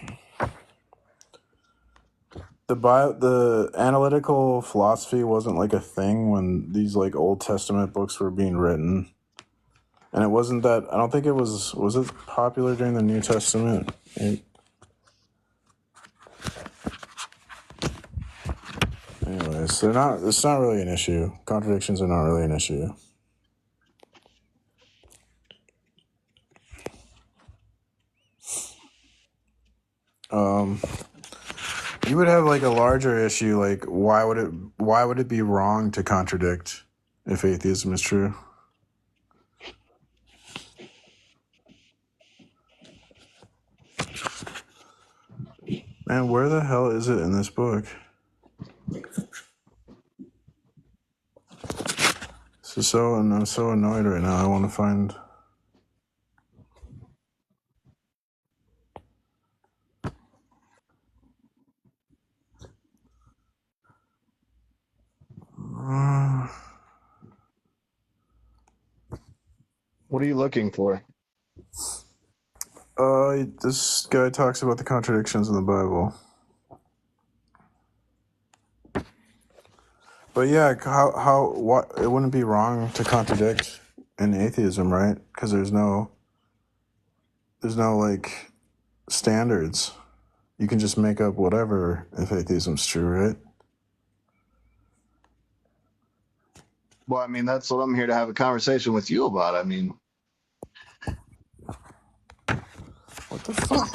the analytical philosophy wasn't like a thing when these like Old Testament books were being written. And it wasn't that, I don't think it was it popular during the New Testament? Anyways, it's not really an issue. Contradictions are not really an issue. You would have like a larger issue, like why would it be wrong to contradict if atheism is true? Man, where the hell is it in this book? I'm so annoyed right now. I want to find. What are you looking for? This guy talks about the contradictions in the Bible. But yeah, what it wouldn't be wrong to contradict in atheism, right? Because there's no like standards. You can just make up whatever if atheism's true, right? Well, I mean, that's what I'm here to have a conversation with you about. I mean, What the fuck?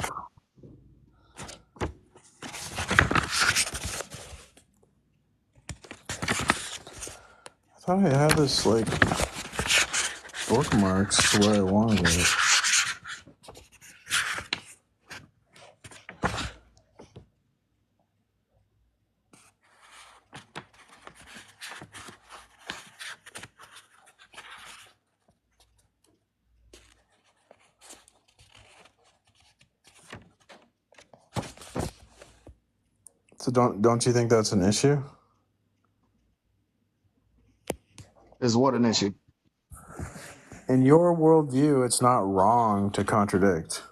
I thought I had this like bookmarks to where I wanted it. So don't you think that's an issue? Is what an issue? In your worldview, it's not wrong to contradict.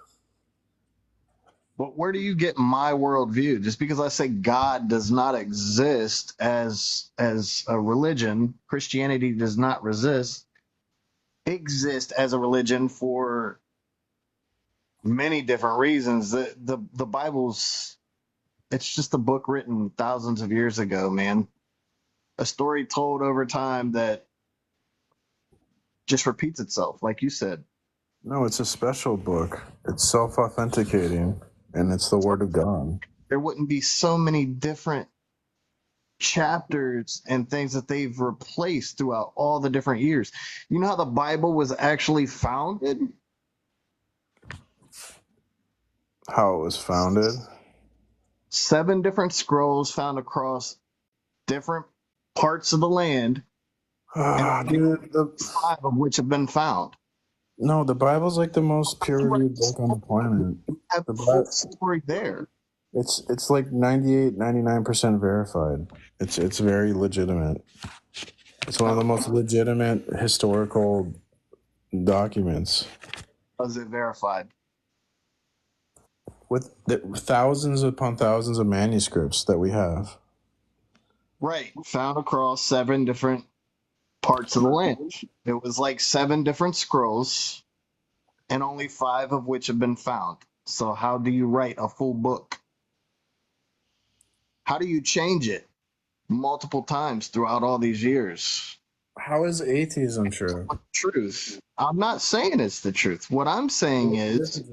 But where do you get my worldview? Just because I say God does not exist as a religion, Christianity does not exist as a religion for many different reasons. The Bible's, it's just a book written thousands of years ago, man. A story told over time that just repeats itself, like you said. No, it's a special book. It's self-authenticating, and it's the Word of God. There wouldn't be so many different chapters and things that they've replaced throughout all the different years. You know how the Bible was actually founded? How it was founded? 7 different scrolls found across different parts of the land, and Dude, 5 of which have been found. no, the Bible's like the most peer-reviewed book on the planet. Have the whole story there. It's like 98, 99% verified. It's very legitimate. It's one of the most legitimate historical documents Was it verified? with thousands upon thousands of manuscripts that we have. Right. Found across 7 different parts of the land. It was like 7 different scrolls, and only 5 of which have been found. So how do you write a full book? How do you change it multiple times throughout all these years? How is atheism true? Truth. I'm not saying it's the truth. What I'm saying is,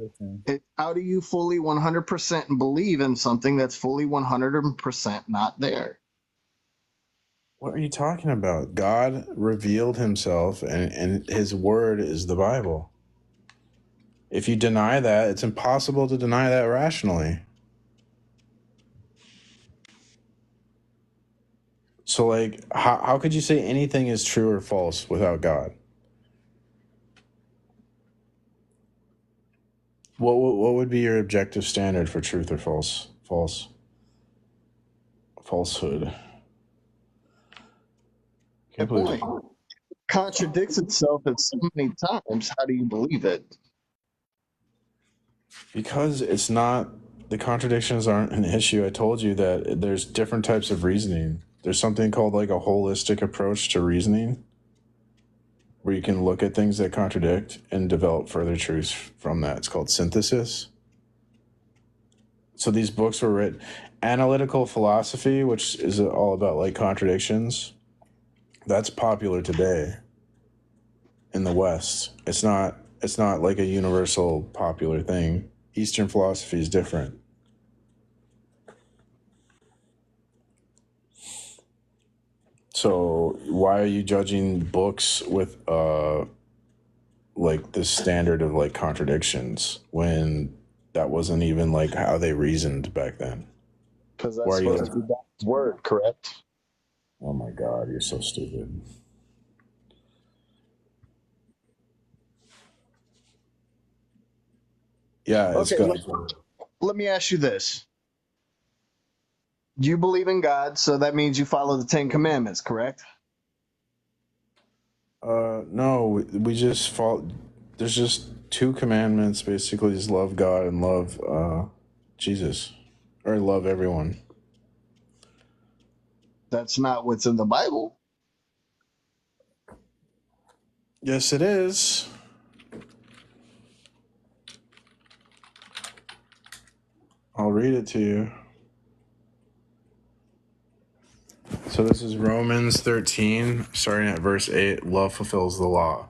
how do you fully 100% believe in something that's fully 100% not there? What are you talking about? God revealed himself, and his word is the Bible. If you deny that, it's impossible to deny that rationally. So, like, how could you say anything is true or false without God? What would be your objective standard for truth or falsehood? Can't believe it. Contradicts itself at so many times. How do you believe it? Because it's not, the contradictions aren't an issue. I told you that there's different types of reasoning. There's something called like a holistic approach to reasoning, where you can look at things that contradict and develop further truths from that. It's called synthesis. So these books were written. Analytical philosophy, which is all about like contradictions, that's popular today in the West. It's not like a universal popular thing. Eastern philosophy is different. So why are you judging books with like this standard of like contradictions when that wasn't even like how they reasoned back then? Because that's supposed to be God's word, correct? Oh my God, you're so stupid. Yeah, it's Okay, God's word. let me ask you this. You believe in God, so that means you follow the 10 Commandments, correct? No, we just follow. There's just 2 commandments, basically, is love God and love Jesus, or love everyone. That's not what's in the Bible. Yes, it is. I'll read it to you. So this is Romans 13, starting at verse 8. Love fulfills the law.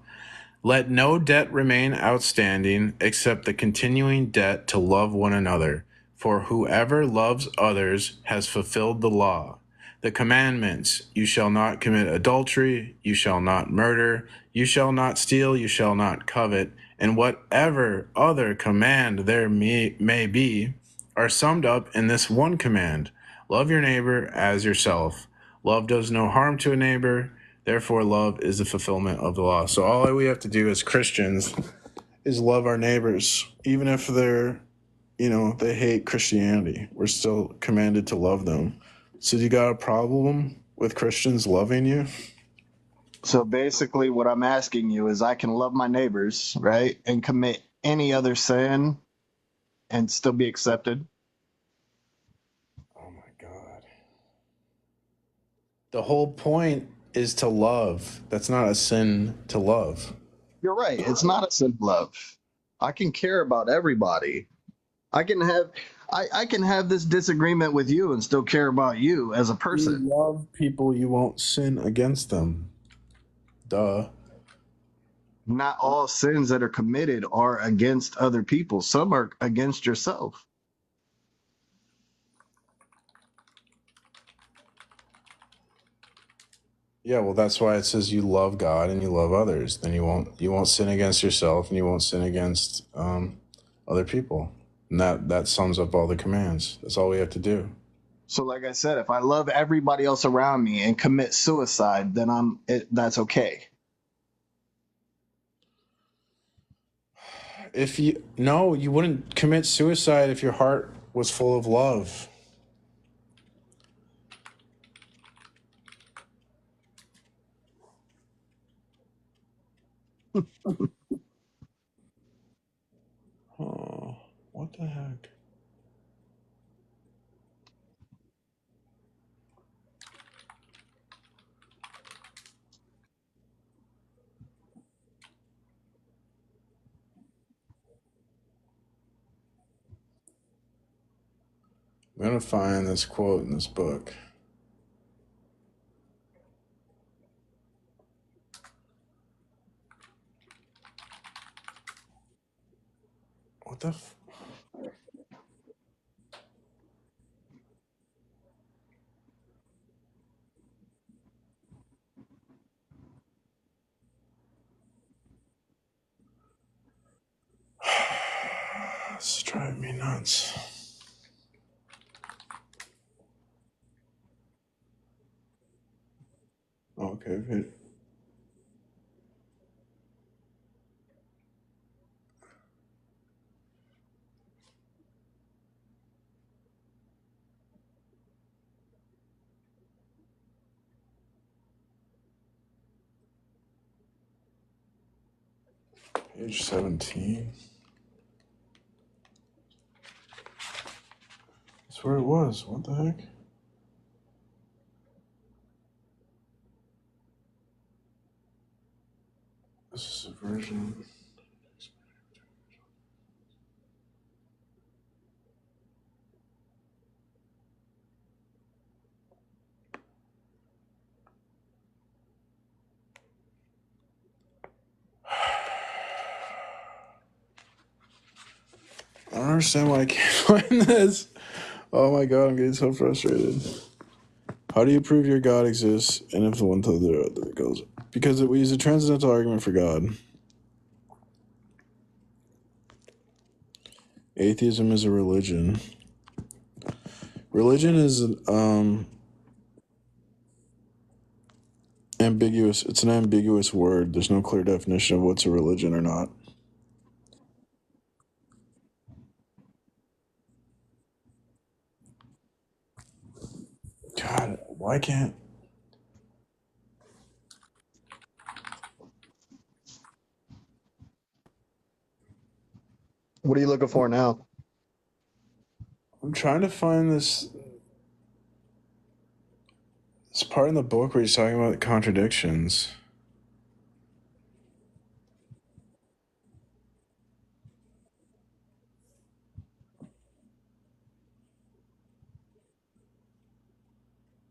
Let no debt remain outstanding except the continuing debt to love one another. For whoever loves others has fulfilled the law. The commandments: you shall not commit adultery, you shall not murder, you shall not steal, you shall not covet, and whatever other command there may be, are summed up in this one command: love your neighbor as yourself. Love does no harm to a neighbor, therefore love is the fulfillment of the law. So all we have to do as Christians is love our neighbors, even if they're they hate Christianity. We're still commanded to love them. So you got a problem with Christians loving you? So basically, what I'm asking you is I can love my neighbors, right? And commit any other sin and still be accepted. Oh my God. The whole point is to love. That's not a sin to love. You're right. It's not a sin to love. I can care about everybody. I can have I can have this disagreement with you and still care about you as a You person. love people, you won't sin against them. Duh. Not all sins that are committed are against other people. Some are against yourself. Yeah, well, that's why it says you love God and you love others. Then you won't sin against yourself and you won't sin against other people. And that sums up all the commands. That's all we have to do. So like I said, if I love everybody else around me and commit suicide, then that's okay. You wouldn't commit suicide if your heart was full of love. Oh, what the heck? I'm gonna find this quote in this book. What the This is driving me nuts. Okay. Page 17. That's where it was. What the heck? This is a version. I don't understand why I can't find this. Oh my God, I'm getting so frustrated. How do you prove your God exists? And if the one to the other goes, because we use a transcendental argument for God. Atheism is a religion. Religion is ambiguous. It's an ambiguous word. There's no clear definition of what's a religion or not. God, why can't? What are you looking for now? I'm trying to find this part in the book where he's talking about contradictions.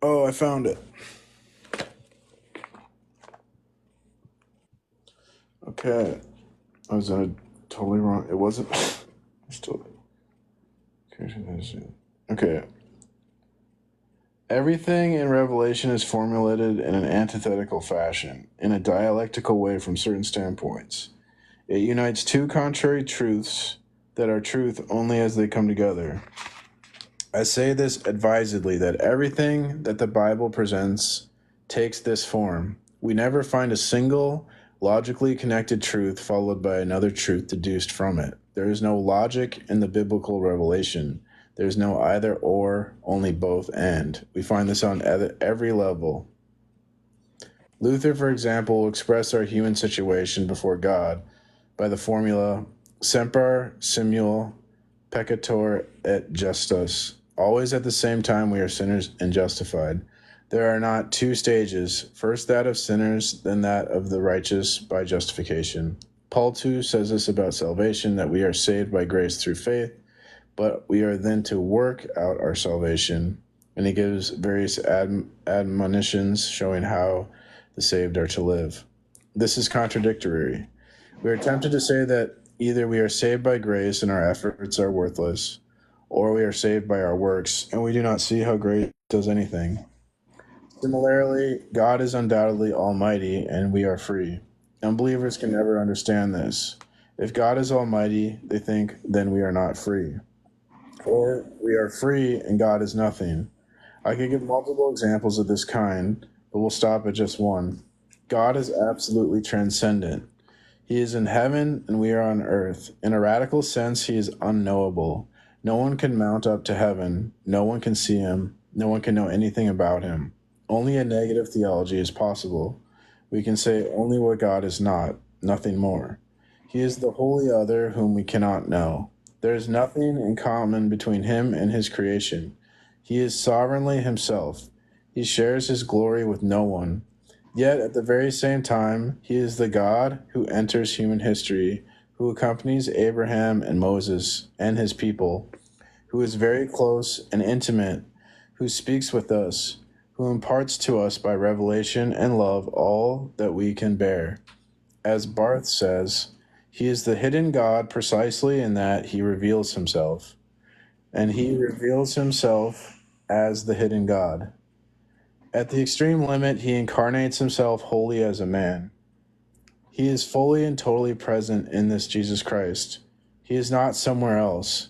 Oh, I found it. Okay. I was totally wrong. It wasn't. Still. Okay. Everything in Revelation is formulated in an antithetical fashion, in a dialectical way from certain standpoints. It unites two contrary truths that are truth only as they come together. I say this advisedly, that everything that the Bible presents takes this form. We never find a single logically connected truth followed by another truth deduced from it. There is no logic in the biblical revelation. There is no either or, only both and. We find this on every level. Luther, for example, expressed our human situation before God by the formula semper simul peccator et justus. Always at the same time we are sinners and justified. There are not two stages, first that of sinners, then that of the righteous by justification. Paul too says this about salvation, that we are saved by grace through faith, but we are then to work out our salvation. And he gives various admonitions showing how the saved are to live. This is contradictory. We are tempted to say that either we are saved by grace and our efforts are worthless, or we are saved by our works, and we do not see how grace does anything. Similarly, God is undoubtedly almighty, and we are free. Unbelievers can never understand this. If God is almighty, they think, then we are not free. Or we are free, and God is nothing. I could give multiple examples of this kind, but we'll stop at just one. God is absolutely transcendent. He is in heaven, and we are on earth. In a radical sense, he is unknowable. No one can mount up to heaven. No one can see him. No one can know anything about him. Only a negative theology is possible. We can say only what God is not, nothing more. He is the wholly other whom we cannot know. There is nothing in common between him and his creation. He is sovereignly himself. He shares his glory with no one. Yet at the very same time, he is the God who enters human history, who accompanies Abraham and Moses and his people, who is very close and intimate, who speaks with us, who imparts to us by revelation and love all that we can bear. As Barth says, he is the hidden God precisely in that he reveals himself, and he reveals himself as the hidden God. At the extreme limit, he incarnates himself wholly as a man. He is fully and totally present in this Jesus Christ. He is not somewhere else.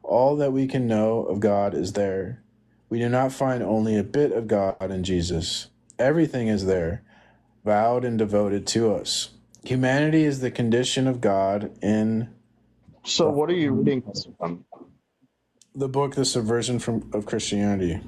All that we can know of God is there. We do not find only a bit of God in Jesus. Everything is there, vowed and devoted to us. Humanity is the condition of God in So what are you reading this from? the book The Subversion of Christianity.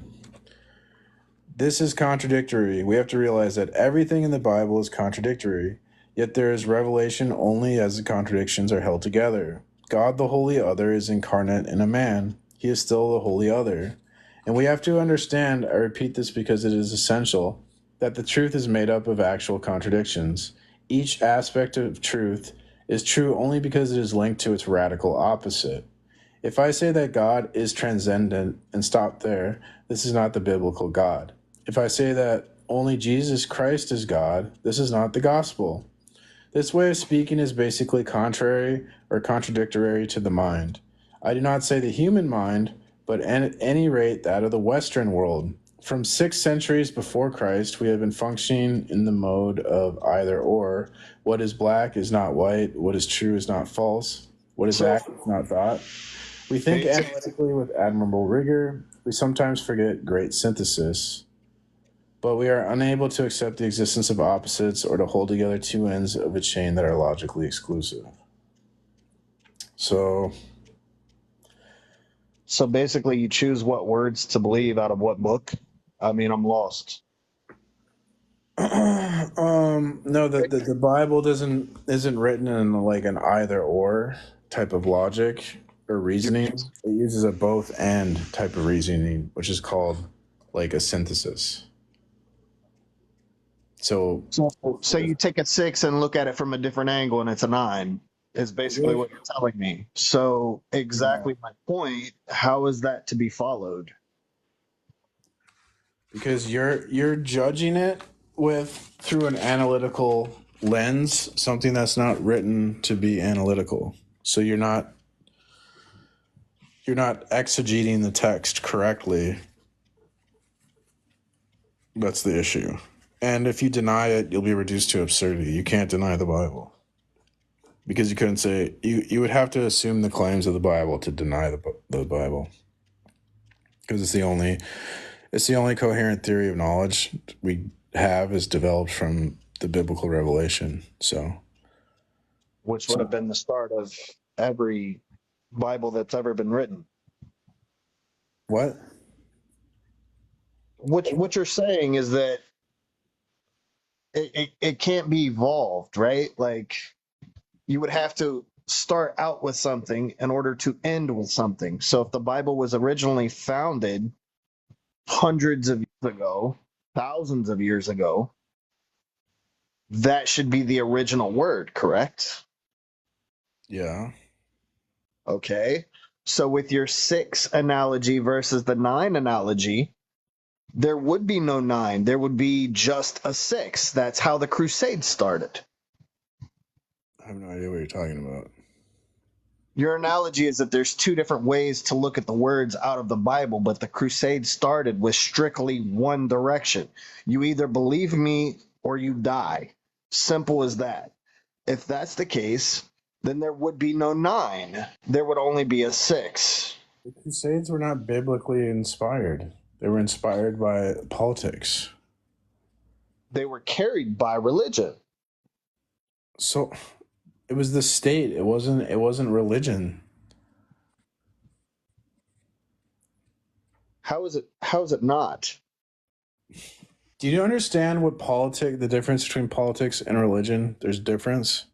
This is contradictory. We have to realize that everything in the Bible is contradictory, yet there is revelation only as the contradictions are held together. God, the Holy Other, is incarnate in a man. He is still the Holy Other. And we have to understand, I repeat this because it is essential, that the truth is made up of actual contradictions. Each aspect of truth is true only because it is linked to its radical opposite. If I say that God is transcendent and stop there, this is not the biblical God. If I say that only Jesus Christ is God, this is not the gospel. This way of speaking is basically contrary or contradictory to the mind. I do not say the human mind, but at any rate that of the Western world. From 6 centuries before Christ, we have been functioning in the mode of either or. What is black is not white. What is true is not false. What is act is not thought. We think analytically with admirable rigor. We sometimes forget great synthesis. But we are unable to accept the existence of opposites or to hold together two ends of a chain that are logically exclusive. So basically you choose what words to believe out of what book? I mean, I'm lost. no, the Bible isn't written in like an either or type of logic or reasoning. It uses a both and type of reasoning, which is called like a synthesis. So you take a 6 and look at it from a different angle and it's a 9 is basically what you're telling me. So exactly my point, how is that to be followed? Because you're judging it through an analytical lens, something that's not written to be analytical. So you're not exegeting the text correctly. That's the issue. And if you deny it, you'll be reduced to absurdity. You can't deny the Bible. Because you couldn't say, you would have to assume the claims of the Bible to deny the Bible. Because it's the only coherent theory of knowledge we have is developed from the biblical revelation. So, which would have been the start of every Bible that's ever been written. what? What you're saying is that it can't be evolved, right? Like you would have to start out with something in order to end with something. So if the Bible was originally founded hundreds of years ago, thousands of years ago, that should be the original word, correct? Yeah. Okay. So with your 6 analogy versus the 9 analogy, there would be no 9. There would be just a 6. That's how the Crusades started. I have no idea what you're talking about. Your analogy is that there's 2 different ways to look at the words out of the Bible, but the Crusades started with strictly one direction. You either believe me or you die. Simple as that. If that's the case, then there would be no 9. There would only be a 6. The Crusades were not biblically inspired. They were inspired by politics. They were carried by religion. So it was the state. It wasn't religion. How is it not? Do you understand the difference between politics and religion? There's a difference.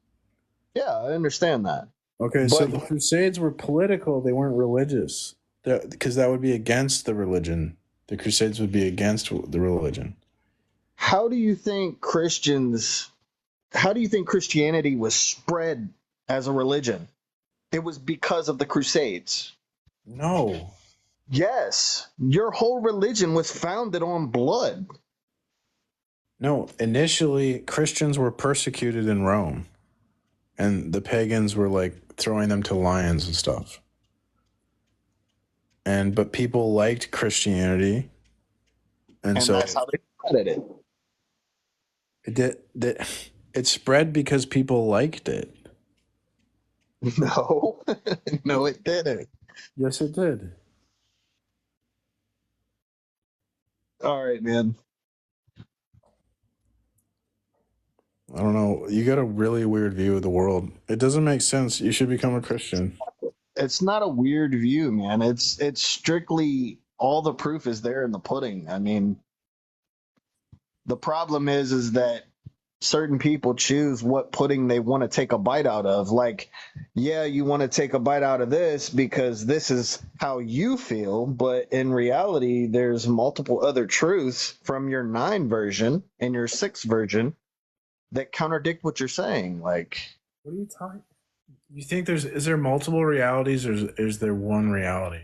Yeah, I understand that. Okay, so the Crusades were political. They weren't religious. Because that would be against the religion. The Crusades would be against the religion. How do you think Christianity was spread as a religion? It was because of the Crusades. No. Yes, your whole religion was founded on blood. No, initially Christians were persecuted in Rome, and the pagans were like throwing them to lions and stuff. But people liked Christianity, and so that's how they spread it. It spread because people liked it. No, no, it didn't. Yes, it did. All right, man. I don't know. You got a really weird view of the world. It doesn't make sense. You should become a Christian. It's not a weird view, man. It's strictly all the proof is there in the pudding. I mean, the problem is that certain people choose what pudding they want to take a bite out of. Like, yeah, you want to take a bite out of this because this is how you feel, but in reality, there's multiple other truths from your 9 version and your 6 version that contradict what you're saying. Like, what are you talking? You think is there multiple realities, or is there one reality?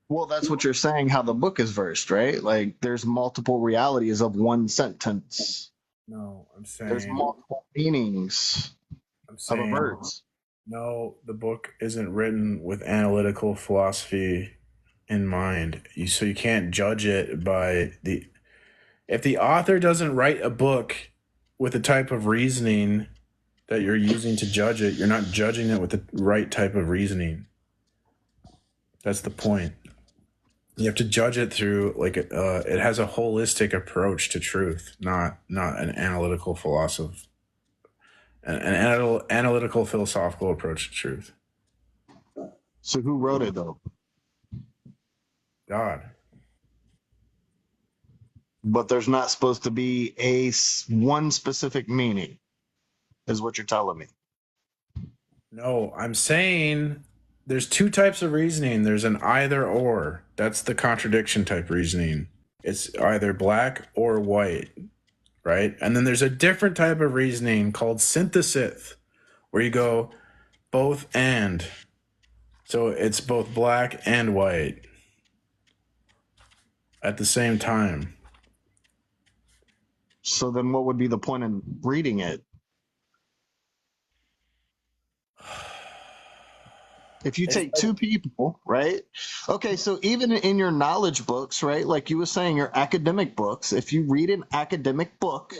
Well, that's what you're saying, how the book is versed, right? Like, there's multiple realities of one sentence. No, I'm saying there's multiple meanings of a verse. No, the book isn't written with analytical philosophy in mind. So you can't judge it by if the author doesn't write a book with the type of reasoning that you're using to judge it, you're not judging it with the right type of reasoning. That's the point. You have to judge it through it has a holistic approach to truth, not an analytical philosophy, an analytical philosophical approach to truth. So who wrote it though? God. But there's not supposed to be one specific meaning, is what you're telling me. No, I'm saying there's 2 types of reasoning. There's an either or. That's the contradiction type reasoning. It's either black or white, right? And then there's a different type of reasoning called synthesis, where you go both and. So it's both black and white at the same time. So then what would be the point in reading it? If you take 2 people, right? Okay, so even in your knowledge books, right? Like you were saying, your academic books, if you read an academic book,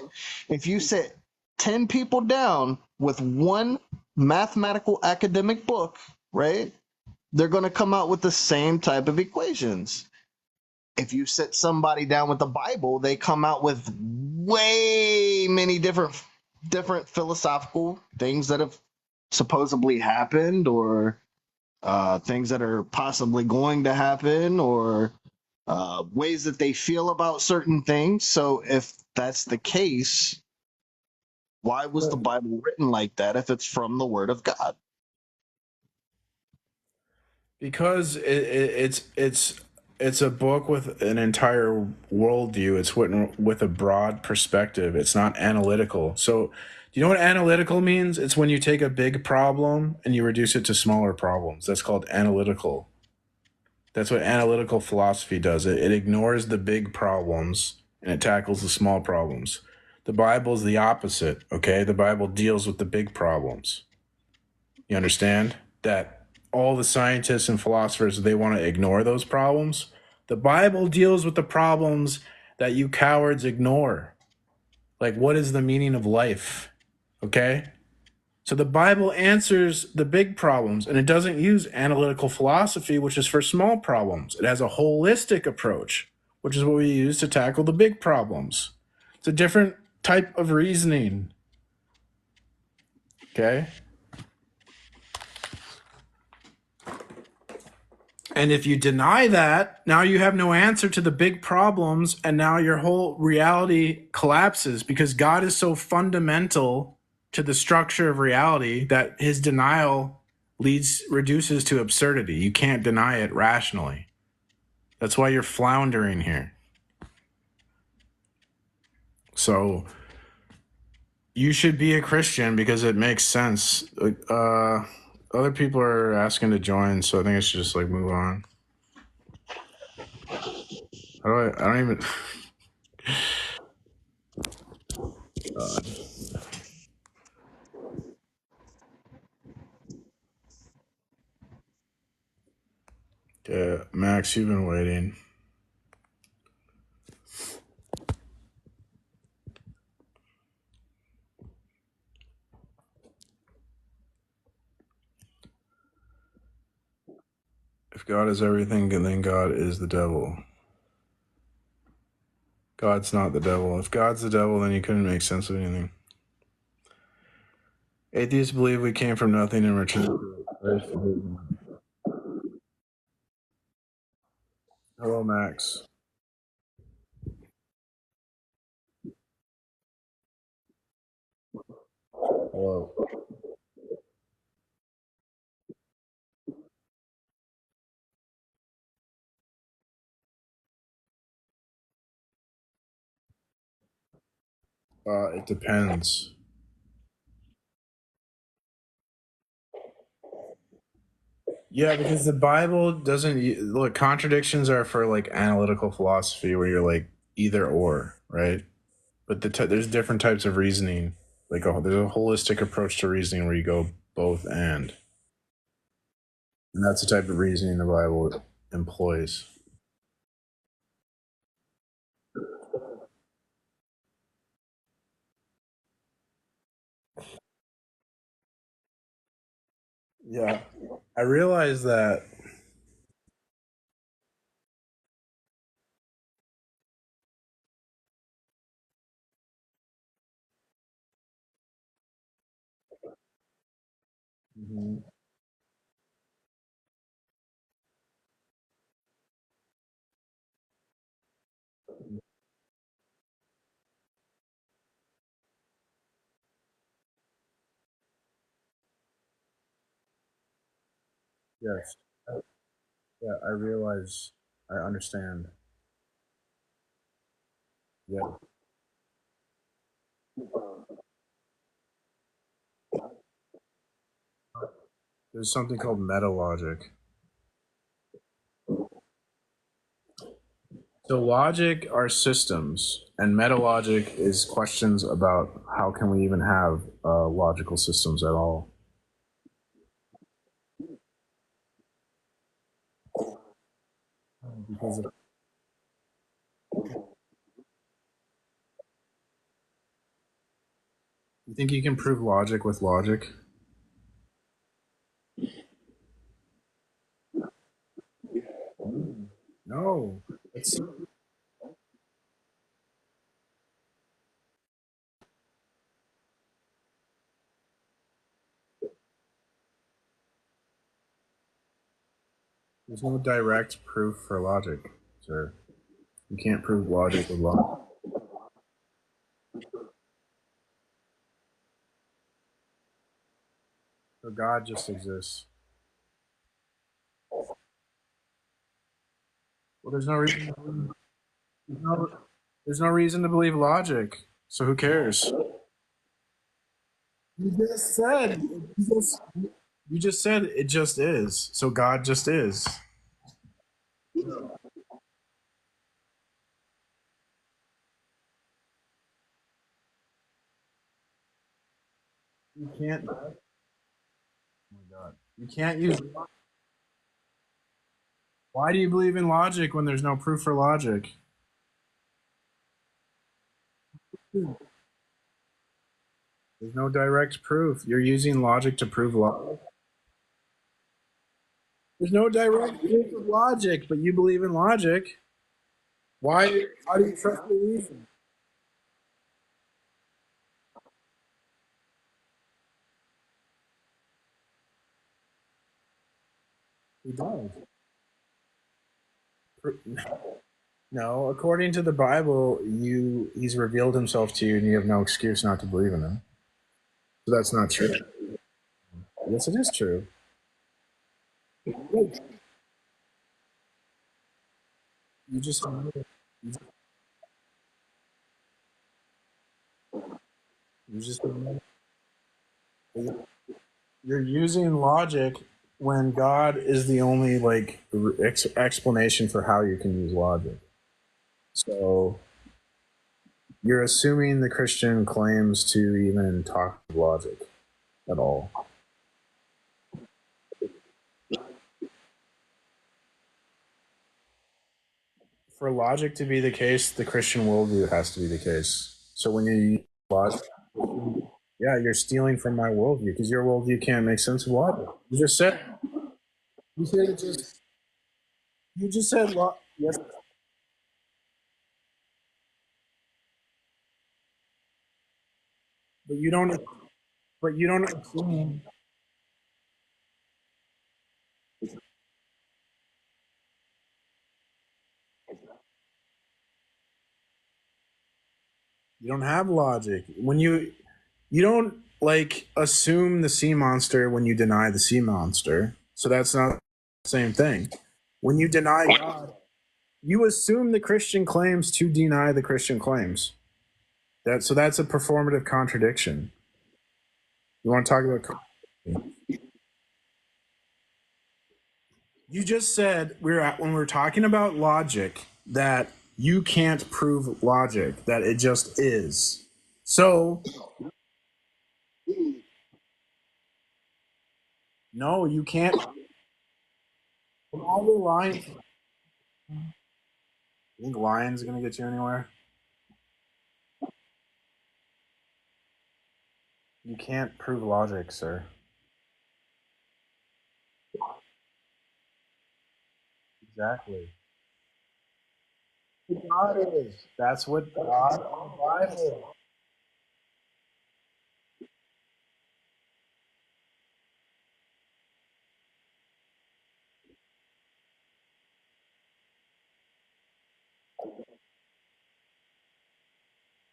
if you sit 10 people down with one mathematical academic book, right? They're going to come out with the same type of equations. If you sit somebody down with the Bible, they come out with way many different different philosophical things that have supposedly happened, or things that are possibly going to happen, or ways that they feel about certain things. So if that's the case, why was the Bible written like that if it's from the Word of God? Because it's a book with an entire worldview. It's written with a broad perspective. It's not analytical. So, do you know what analytical means? It's when you take a big problem and you reduce it to smaller problems. That's called analytical. That's what analytical philosophy does. It ignores the big problems and it tackles the small problems. The Bible is the opposite, okay? The Bible deals with the big problems. You understand? That all the scientists and philosophers, they want to ignore those problems. The Bible deals with the problems that you cowards ignore. Like, what is the meaning of life? Okay? So the Bible answers the big problems, and it doesn't use analytical philosophy, which is for small problems. It has a holistic approach, which is what we use to tackle the big problems. It's a different type of reasoning. Okay? And if you deny that, now you have no answer to the big problems, and now your whole reality collapses because God is so fundamental to the structure of reality that his denial reduces to absurdity. You can't deny it rationally. That's why you're floundering here. So you should be a Christian because it makes sense. Other people are asking to join, so I think I should just move on. I don't even. Yeah, Max, you've been waiting. If God is everything, then God is the devil. God's not the devil. If God's the devil, then he couldn't make sense of anything. Atheists believe we came from nothing and returned to earth. Hello, Max. Hello. It depends. Yeah, because the Bible doesn't look. Contradictions are for analytical philosophy, where you're either or, right? But there's different types of reasoning. There's a holistic approach to reasoning where you go both and that's the type of reasoning the Bible employs. Yeah, I realize that. Mhm. Yes. Yeah, I realize. I understand. Yeah. There's something called meta logic. So logic are systems, and meta logic is questions about how can we even have logical systems at all. Because you think you can prove logic with logic? No. It's There's no direct proof for logic, sir. You can't prove logic with logic. So God just exists. Well, there's no reason. There's no reason to believe logic. So who cares? You just said. You just said it just is. So God just is. You can't. Oh my God. You can't use. Why do you believe in logic when there's no proof for logic? There's no direct proof. You're using logic to prove logic. There's no direct proof of logic, but you believe in logic. Why? How do you trust the reason? He does. No, according to the Bible, he's revealed himself to you, and you have no excuse not to believe in him. So that's not true. Yes, it is true. You just you just you're using logic when God is the only explanation for how you can use logic. So you're assuming the Christian claims to even talk of logic at all. For logic to be the case, the Christian worldview has to be the case. So when you use logic, yeah, you're stealing from my worldview because your worldview can't make sense of logic. You said it just. You just said yes, but you don't. But you don't assume. You don't have logic when you don't assume the sea monster when you deny the sea monster. So that's not the same thing. When you deny God, you assume the Christian claims to deny the Christian claims. That's a performative contradiction. You want to talk about? You just said when we're talking about logic that you can't prove logic, that it just is. So no, you can't. All the lines. You think lion's gonna get you anywhere? You can't prove logic, sir. Exactly. God is. That's what God in the Bible.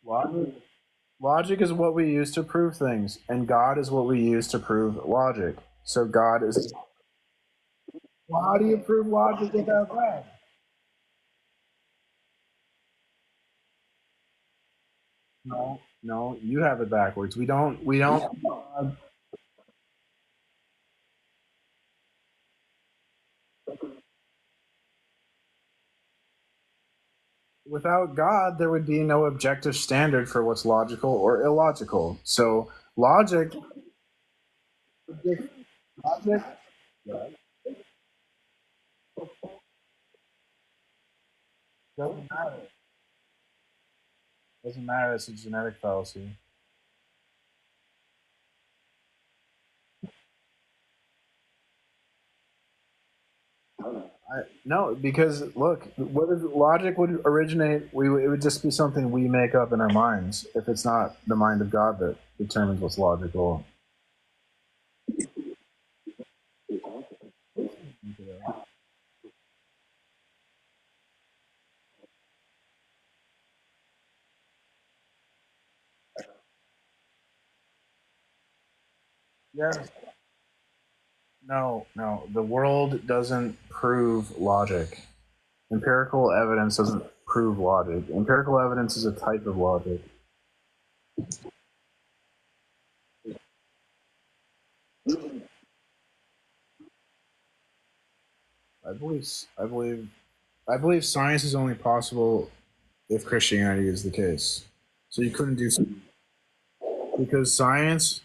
Logic. Logic is what we use to prove things, and God is what we use to prove logic. So God is. Well, how do you prove logic without God? No, no, you have it backwards. We don't. We don't. Without God, there would be no objective standard for what's logical or illogical. So logic, logic doesn't matter. Doesn't matter. It's a genetic fallacy. No, because look, what if logic would originate? It would just be something we make up in our minds. If it's not the mind of God that determines what's logical. Yes. No, no. The world doesn't prove logic. Empirical evidence doesn't prove logic. Empirical evidence is a type of logic. I believe I believe I believe science is only possible if Christianity is the case. So you couldn't do because science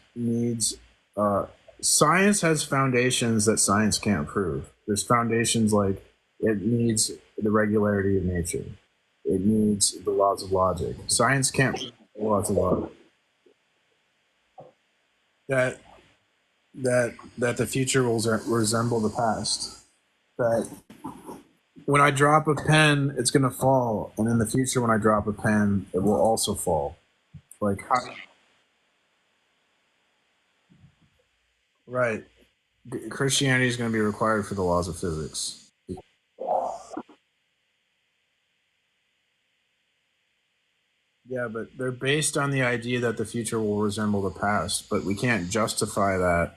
has foundations that science can't prove. There's foundations like it needs the regularity of nature. It needs the laws of logic. Science can't prove the laws of logic. That that the future will resemble the past. That when I drop a pen, it's gonna fall, and in the future, when I drop a pen, it will also fall. Like, right? Christianity is going to be required for the laws of physics. Yeah, but they're based on the idea that the future will resemble the past, but we can't justify that.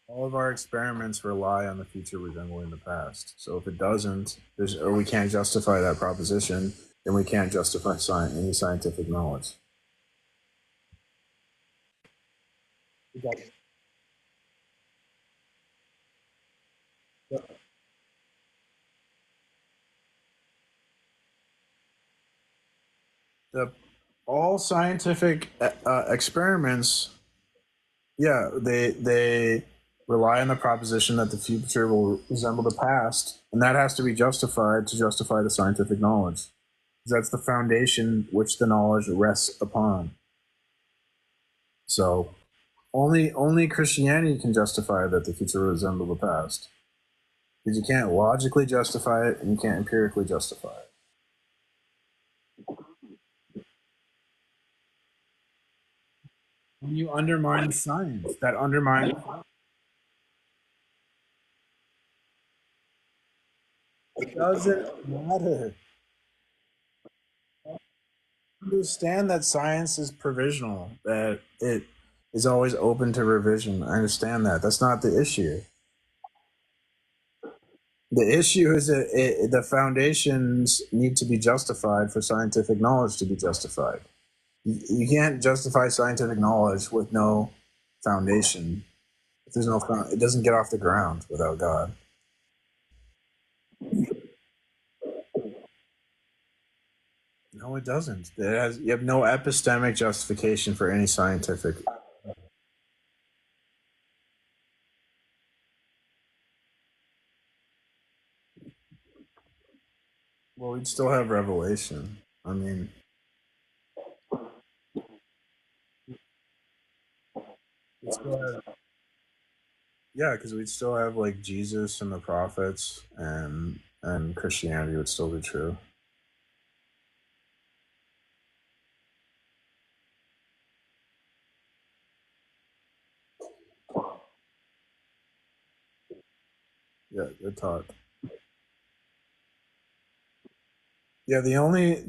All of our experiments rely on the future resembling the past. So if it doesn't, or we can't justify that proposition, then we can't justify any scientific knowledge. The all scientific experiments, yeah, they rely on the proposition that the future will resemble the past, and that has to be justified to justify the scientific knowledge. That's the foundation which the knowledge rests upon. So only Christianity can justify that the future will resemble the past. Because you can't logically justify it and you can't empirically justify it. When you undermine science, that undermines. It doesn't matter. Understand that science is provisional, that it is always open to revision. I understand that. That's not the issue. The issue is that the foundations need to be justified for scientific knowledge to be justified. You can't justify scientific knowledge with no foundation. If there's no, it doesn't get off the ground without God. No, it doesn't. You have no epistemic justification for any scientific. Well, we'd still have revelation. I mean, yeah, because we'd still have like Jesus and the prophets, and Christianity would still be true. Yeah, good talk. Yeah, the only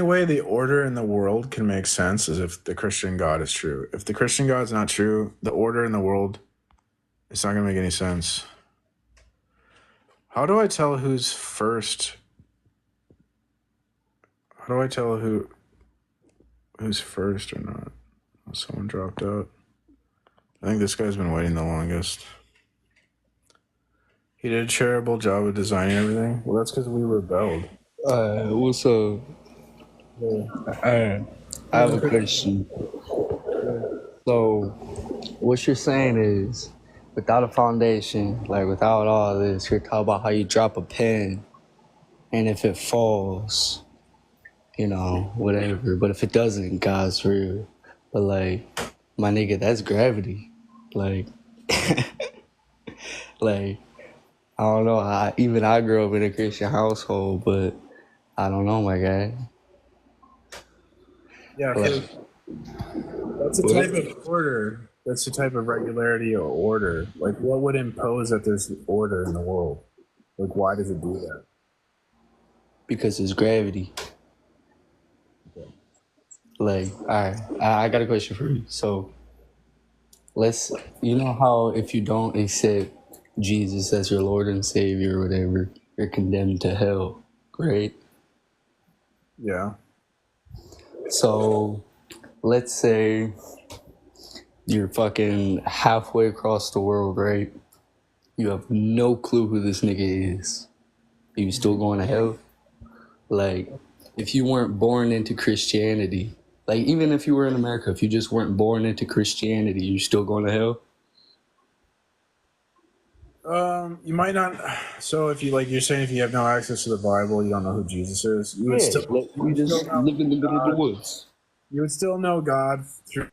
way the order in the world can make sense is if the Christian God is true. If the Christian God is not true, the order in the world, it's not going to make any sense. How do I tell who's first? How do I tell who's first or not? Oh, someone dropped out. I think this guy's been waiting the longest. He did a terrible job of designing everything. Well, that's because we rebelled. What's up? I have a question. So, what you're saying is, without a foundation, like without all this, you're talking about how you drop a pen, and if it falls, whatever. But if it doesn't, God's real. But like, my nigga, that's gravity. Like, like, I don't know. I grew up in a Christian household, but I don't know, my guy. Yeah, That's a type of order. That's a type of regularity or order. Like, what would impose that there's order in the world? Like, why does it do that? Because it's gravity. Like, all right, I got a question for you. So, you know how if you don't accept Jesus as your Lord and Savior or whatever, you're condemned to hell, right? Yeah. So, let's say you're fucking halfway across the world, right? You have no clue who this nigga is. Are you still going to hell? Like, if you weren't born into Christianity, like even if you were in America, if you just weren't born into Christianity, you still going to hell? You might not. So, if you like, you're saying if you have no access to the Bible, you don't know who Jesus is. You would Yeah, still, like you you would still just know live in the middle of the God. woods. You would still know God through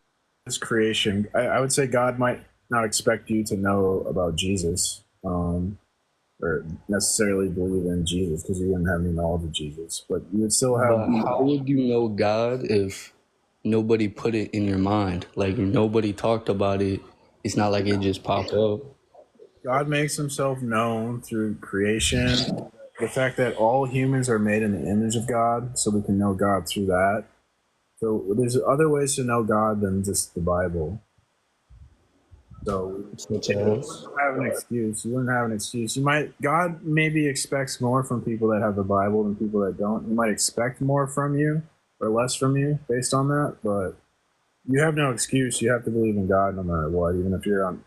His creation. I would say God might not expect you to know about Jesus, or necessarily believe in Jesus because you wouldn't have any knowledge of Jesus. But you would still have. But how would you know God if nobody put it in your mind? Like nobody talked about it. It's not like it just popped up. God makes Himself known through creation. The fact that all humans are made in the image of God, so we can know God through that. So there's other ways to know God than just the Bible. So Such if you as don't have an excuse, you wouldn't have an excuse. You might God maybe expects more from people that have the Bible than people that don't. He might expect more from you or less from you based on that, but you have no excuse. You have to believe in God no matter what, even if you're on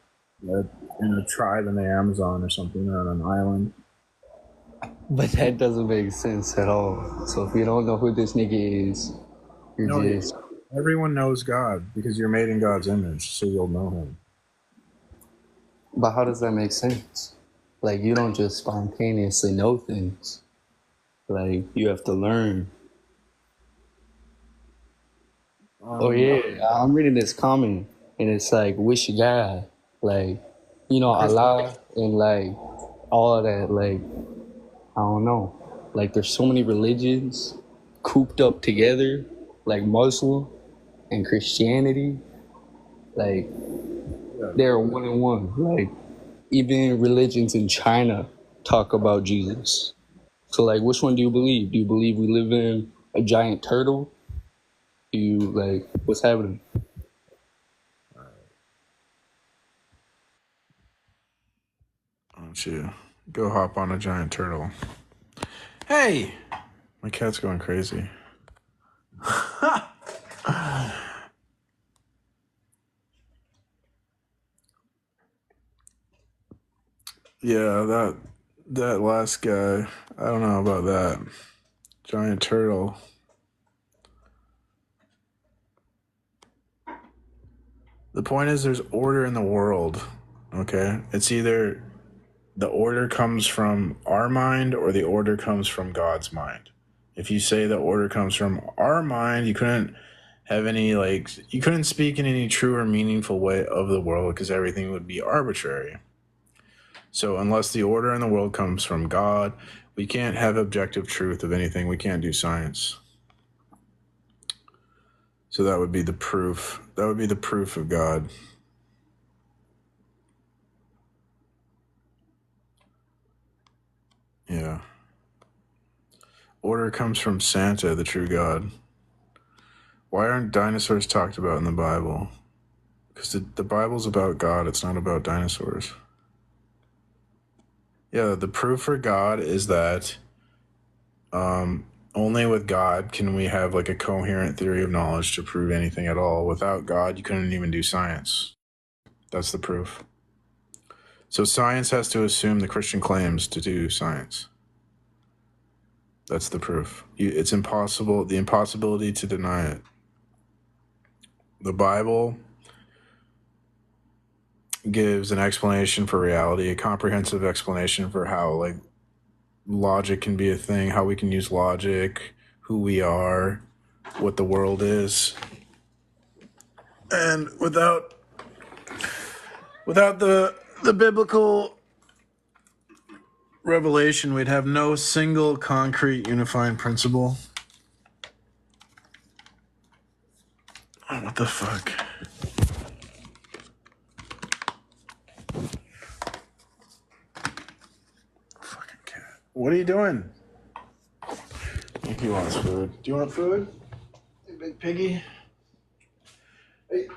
in a tribe in the Amazon or something or on an island. but that doesn't make sense at all. So if you don't know who this nigga is, you're No, just. everyone knows God because you're made in God's image, so you'll know Him. But how does that make sense? Like you don't just spontaneously know things. Like you have to learn. Oh yeah, I'm reading this comment and it's like wish God, like Allah and like all of that. Like I don't know. Like there's so many religions cooped up together, like Muslim and Christianity. Like they're one in one. Like even religions in China talk about Jesus. So like, which one do you believe? Do you believe we live in a giant turtle? Do you like what's happening? Why don't you go hop on a giant turtle? Hey! My cat's going crazy. Yeah, that last guy. I don't know about that. Giant turtle. The point is there's order in the world. Okay? It's either the order comes from our mind or the order comes from God's mind. If you say the order comes from our mind, you couldn't have any you couldn't speak in any true or meaningful way of the world because everything would be arbitrary. So unless the order in the world comes from God, we can't have objective truth of anything. We can't do science. So that would be the proof. That would be the proof of God. Yeah. Order comes from Santa, the true God. Why aren't dinosaurs talked about in the Bible? Because the Bible's about God. It's not about dinosaurs. Yeah, the proof for God is that only with God can we have like a coherent theory of knowledge to prove anything at all. Without God, you couldn't even do science. That's the proof. So science has to assume the Christian claims to do science. That's the proof. It's impossible, the impossibility to deny it. The Bible gives an explanation for reality, a comprehensive explanation for how like logic can be a thing, how we can use logic, who we are, what the world is. And without the biblical revelation, we'd have no single concrete unifying principle. What the fuck? Fucking cat. What are you doing? He wants food. Do you want food? Hey, big piggy. Hey.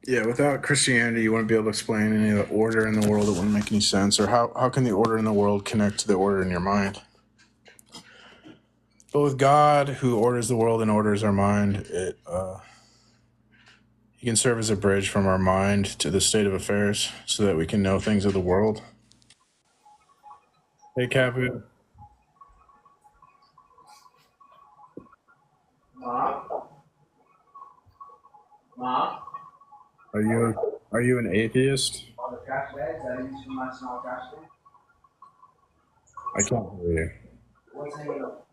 Yeah, without Christianity, you wouldn't be able to explain any of the order in the world. It wouldn't make any sense. Or how can the order in the world connect to the order in your mind? But with God, who orders the world and orders our mind, he can serve as a bridge from our mind to the state of affairs so that we can know things of the world. Hey, Capu. Mom? Mom? Are you an atheist? All the trash bags that I use for my small trash can? I can't hear you. What's hanging up?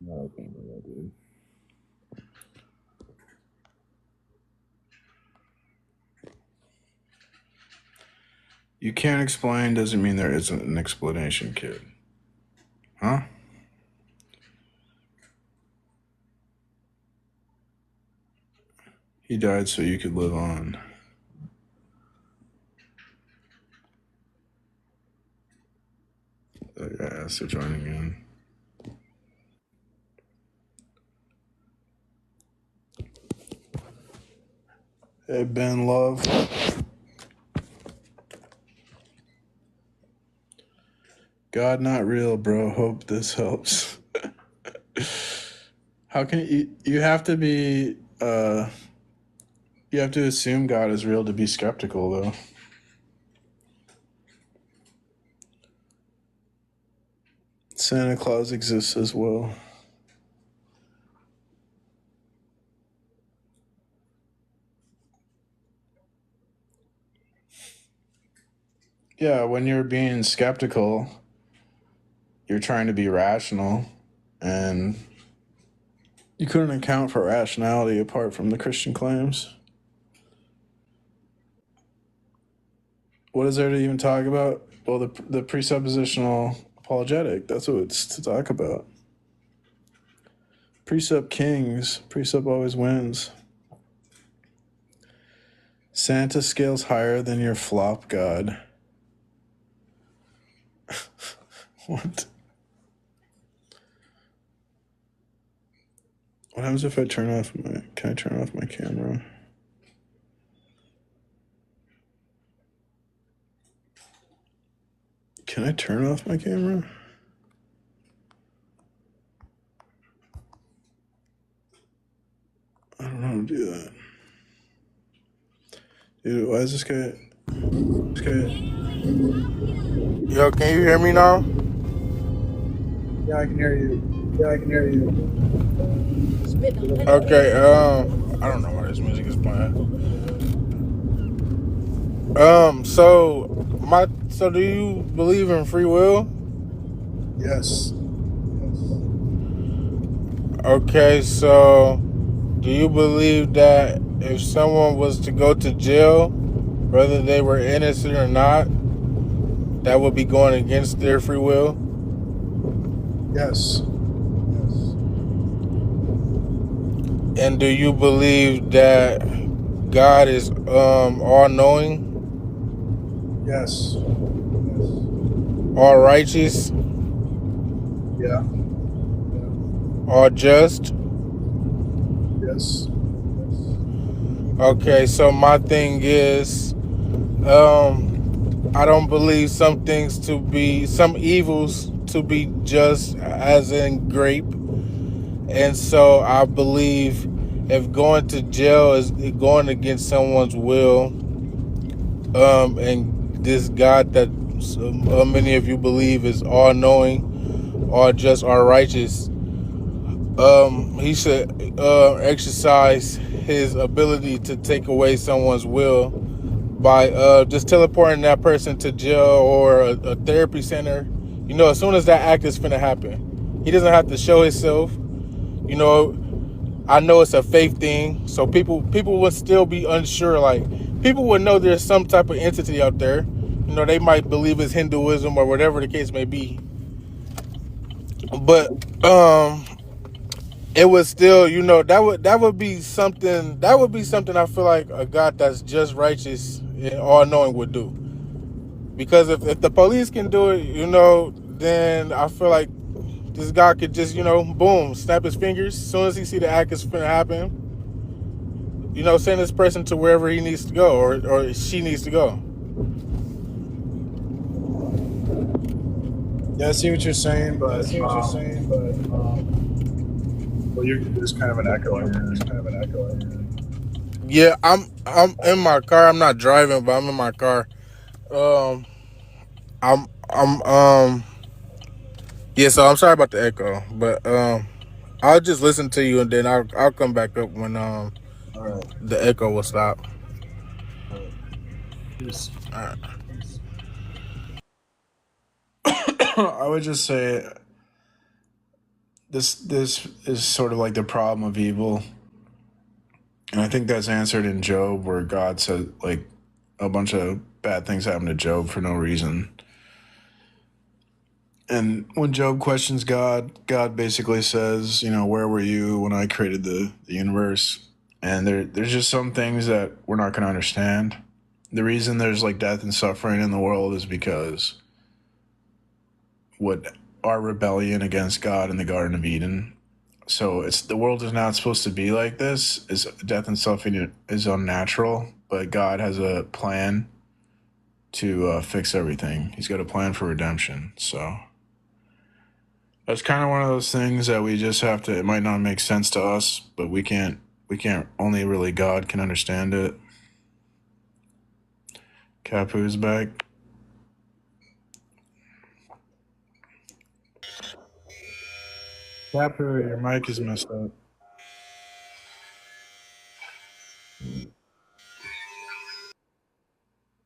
No, I can't hear that, dude. You can't explain doesn't mean there isn't an explanation, kid. Huh? He died so you could live on. I got asked to join again. Hey, Ben Love. God not real, bro. Hope this helps. How can you have to be you have to assume God is real to be skeptical, though. Santa Claus exists as well. Yeah, when you're being skeptical, you're trying to be rational, and you couldn't account for rationality apart from the Christian claims. What is there to even talk about? Well, the presuppositional apologetic, that's what it's to talk about. Precept kings, precept always wins. Santa scales higher than your flop god. What? What happens if I turn off my... Can I turn off my camera? Can I turn off my camera? I don't know how to do that. Dude, why is this guy... Yo, can you hear me now? Yeah, I can hear you. Okay, I don't know why this music is playing. So do you believe in free will? Yes. Okay, so do you believe that if someone was to go to jail, whether they were innocent or not, that would be going against their free will? Yes. And do you believe that God is all-knowing, Yes. all-righteous, Yeah. all-just? Yes. Okay, so my thing is, I don't believe some evils to be just, as in grape. And so I believe if going to jail is going against someone's will, and this God that many of you believe is all-knowing, all just, all righteous, He should exercise his ability to take away someone's will by just teleporting that person to jail or a therapy center. You know, as soon as that act is finna happen, he doesn't have to show himself. You know, I know it's a faith thing, so people would still be unsure. Like, people would know there's some type of entity out there. You know, they might believe it's Hinduism or whatever the case may be. But it was still, you know, that would be something I feel like a God that's just righteous and all knowing would do. Because if the police can do it, you know, then I feel like this guy could just, you know, boom, snap his fingers as soon as he see the act is gonna happen. You know, send this person to wherever he needs to go or she needs to go. Yeah, I see what you're saying, but well, there's kind of an echo here. Yeah, I'm in my car. I'm not driving, but I'm in my car. Um, I'm yeah. So I'm sorry about the echo, but I'll just listen to you and then I'll come back up when All right. the echo will stop. Peace. All right. I would just say this is sort of like the problem of evil, and I think that's answered in Job, where God said like a bunch of bad things happened to Job for no reason. And when Job questions God, God basically says, you know, where were you when I created the universe? And there's just some things that we're not going to understand. The reason there's like death and suffering in the world is because what our rebellion against God in the Garden of Eden. So the world is not supposed to be like this. Is death and suffering is unnatural, but God has a plan to fix everything. He's got a plan for redemption. So that's kind of one of those things that we just have to. It might not make sense to us, but we can't. Only really God can understand it. Capu's back. Capu, your mic is messed up.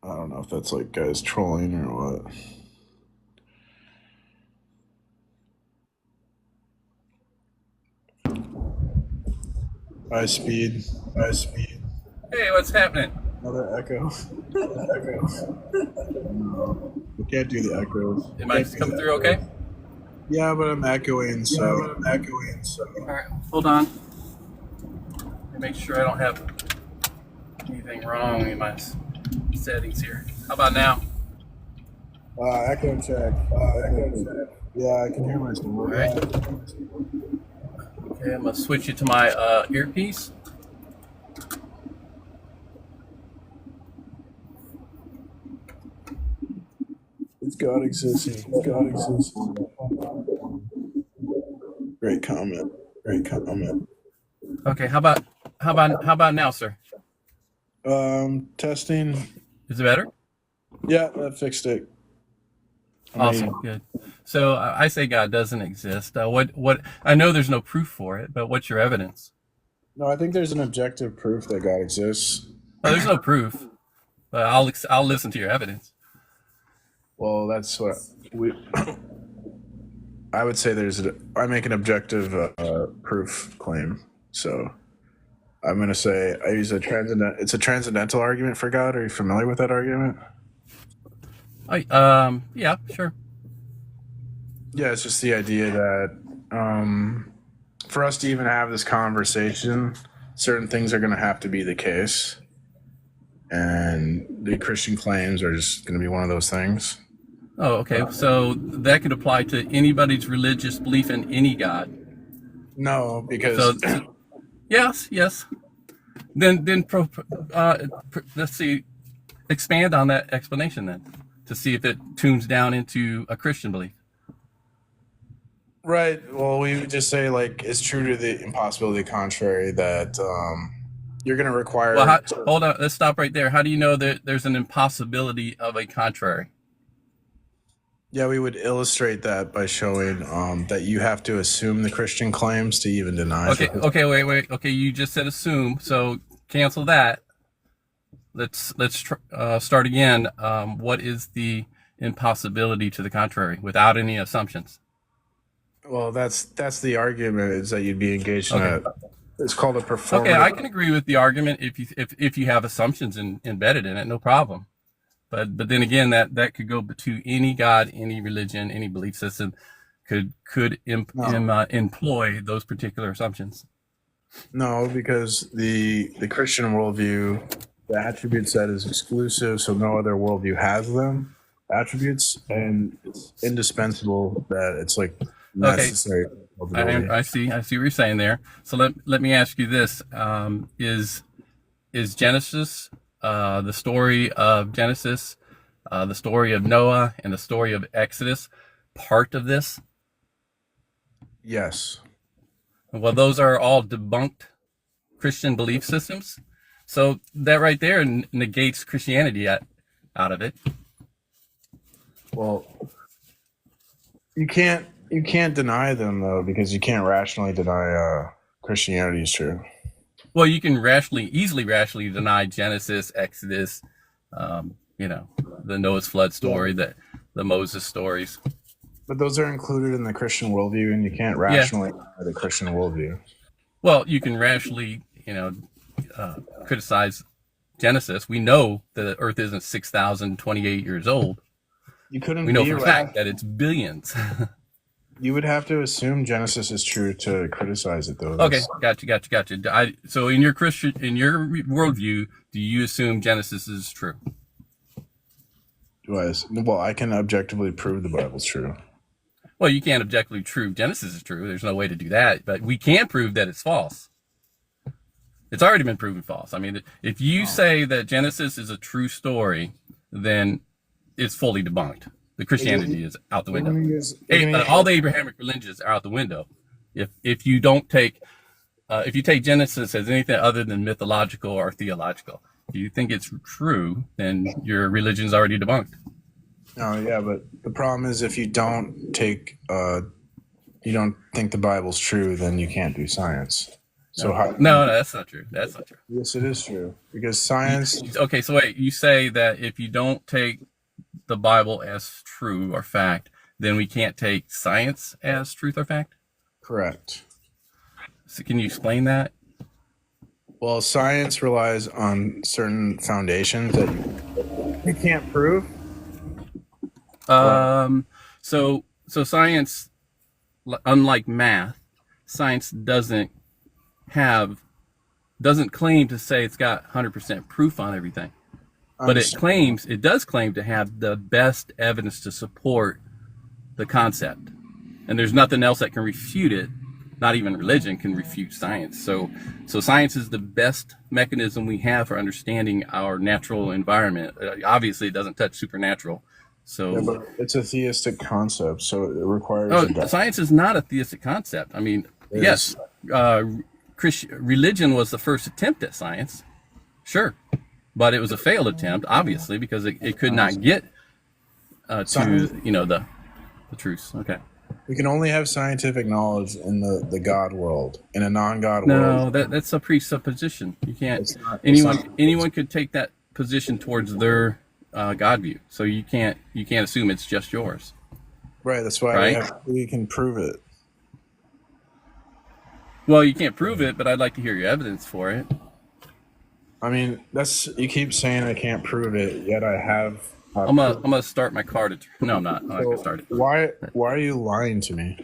I don't know if that's like guys trolling or what. High speed. Hey, what's happening? Another echo. We can't do the echoes. Am I coming through okay? Yeah, but I'm echoing, so. All right, hold on. Let me make sure I don't have anything wrong in my settings here. How about now? Echo check. Yeah, I can hear myself. All right. Okay, I'm gonna switch it to my earpiece. It's God exists. Great comment. Okay, how about now, sir? Testing. Is it better? Yeah, that fixed it. Awesome, good. So I say God doesn't exist. What? I know there's no proof for it, but what's your evidence? No, I think there's an objective proof that God exists. Oh, there's no proof, but I'll listen to your evidence. Well, that's what I would say. I make an objective proof claim. So I'm going to say I use it's a transcendental argument for God. Are you familiar with that argument? Yeah, sure. Yeah, it's just the idea that for us to even have this conversation, certain things are going to have to be the case. And the Christian claims are just going to be one of those things. Oh, okay. So that could apply to anybody's religious belief in any God. No, because yes. Then let's see. Expand on that explanation then, to see if it tunes down into a Christian belief. Right. Well, we would just say like it's true to the impossibility contrary that you're going to require. Well, hold on. Let's stop right there. How do you know that there's an impossibility of a contrary? Yeah, we would illustrate that by showing that you have to assume the Christian claims to even deny. Okay, wait. Okay, you just said assume, so cancel that. Let's start again. What is the impossibility to the contrary without any assumptions? Well, that's the argument, is that you'd be engaged in Okay. it's called a performative. Okay, I can agree with the argument if you have assumptions embedded in it, no problem. But then again, that could go to any God, any religion, any belief system could employ those particular assumptions. No, because the Christian worldview, the attribute set is exclusive, so no other worldview has them attributes, and it's indispensable that it's like necessary. Okay. I see what you're saying there. So let me ask you this: is Genesis, the story of Genesis, the story of Noah, and the story of Exodus part of this? Yes. Well, those are all debunked Christian belief systems. So that right there negates Christianity out of it. Well, you can't deny them though, because you can't rationally deny Christianity is true. Well, you can easily rationally deny Genesis, Exodus, the Noah's flood story, the Moses stories. But those are included in the Christian worldview, and you can't rationally deny the Christian worldview. Well, you can rationally, criticize Genesis. We know the Earth isn't 6,028 years old. You couldn't. We know for a fact that it's billions. You would have to assume Genesis is true to criticize it, though. Okay, gotcha. So in your worldview, do you assume Genesis is true? Well, I can objectively prove the Bible's true. Well, you can't objectively prove Genesis is true. There's no way to do that. But we can prove that it's false. It's already been proven false. I mean, if you say that Genesis is a true story, then it's fully debunked. The Christianity is out the window. All the Abrahamic religions are out the window. If you take Genesis as anything other than mythological or theological, if you think it's true, then your religion's already debunked. Oh yeah, but the problem is if you don't think the Bible's true, then you can't do science. So no, that's not true. That's not true. Yes, it is true, because science. Okay, so wait, you say that if you don't take the Bible as true or fact, then we can't take science as truth or fact? Correct. So can you explain that? Well, science relies on certain foundations that you can't prove. So science, unlike math, science doesn't claim to say it's got 100% proof on everything. But it does claim to have the best evidence to support the concept. And there's nothing else that can refute it. Not even religion can refute science. So science is the best mechanism we have for understanding our natural environment. Obviously, it doesn't touch supernatural. So, yeah, but it's a theistic concept, so it requires. Science is not a theistic concept. I mean, yes, religion was the first attempt at science, sure, but it was a failed attempt, obviously, because it could not get to the truth. Okay. We can only have scientific knowledge in the God world. In a non-God world, no, that's a presupposition. You can't. Anyone could take that position towards their God view. So you can't assume it's just yours. Right. That's why we can prove it. Well, you can't prove it, but I'd like to hear your evidence for it. I mean, you keep saying I can't prove it, yet I have. I'm gonna start my car to. No, I'm not. I'm not gonna start it. Why are you lying to me?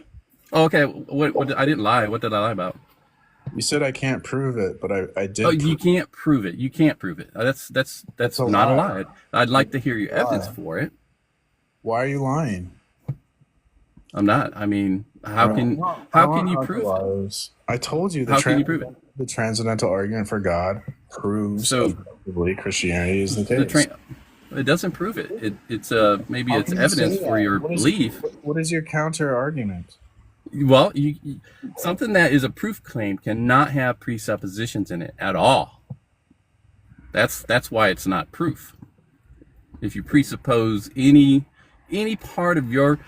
Oh, okay. What? I didn't lie. What did I lie about? You said I can't prove it, but I did. Oh, you can't prove it. You can't prove it. That's not a lie. I'd like to hear your evidence for it. Why are you lying? I'm not. I mean, how can you prove it? I told you. How can you prove it? The transcendental argument for God proves objectively Christianity is the case. It doesn't prove it. It's maybe it's evidence for your belief. What is your counter argument? Well, something that is a proof claim cannot have presuppositions in it at all. That's why it's not proof. If you presuppose any any part of your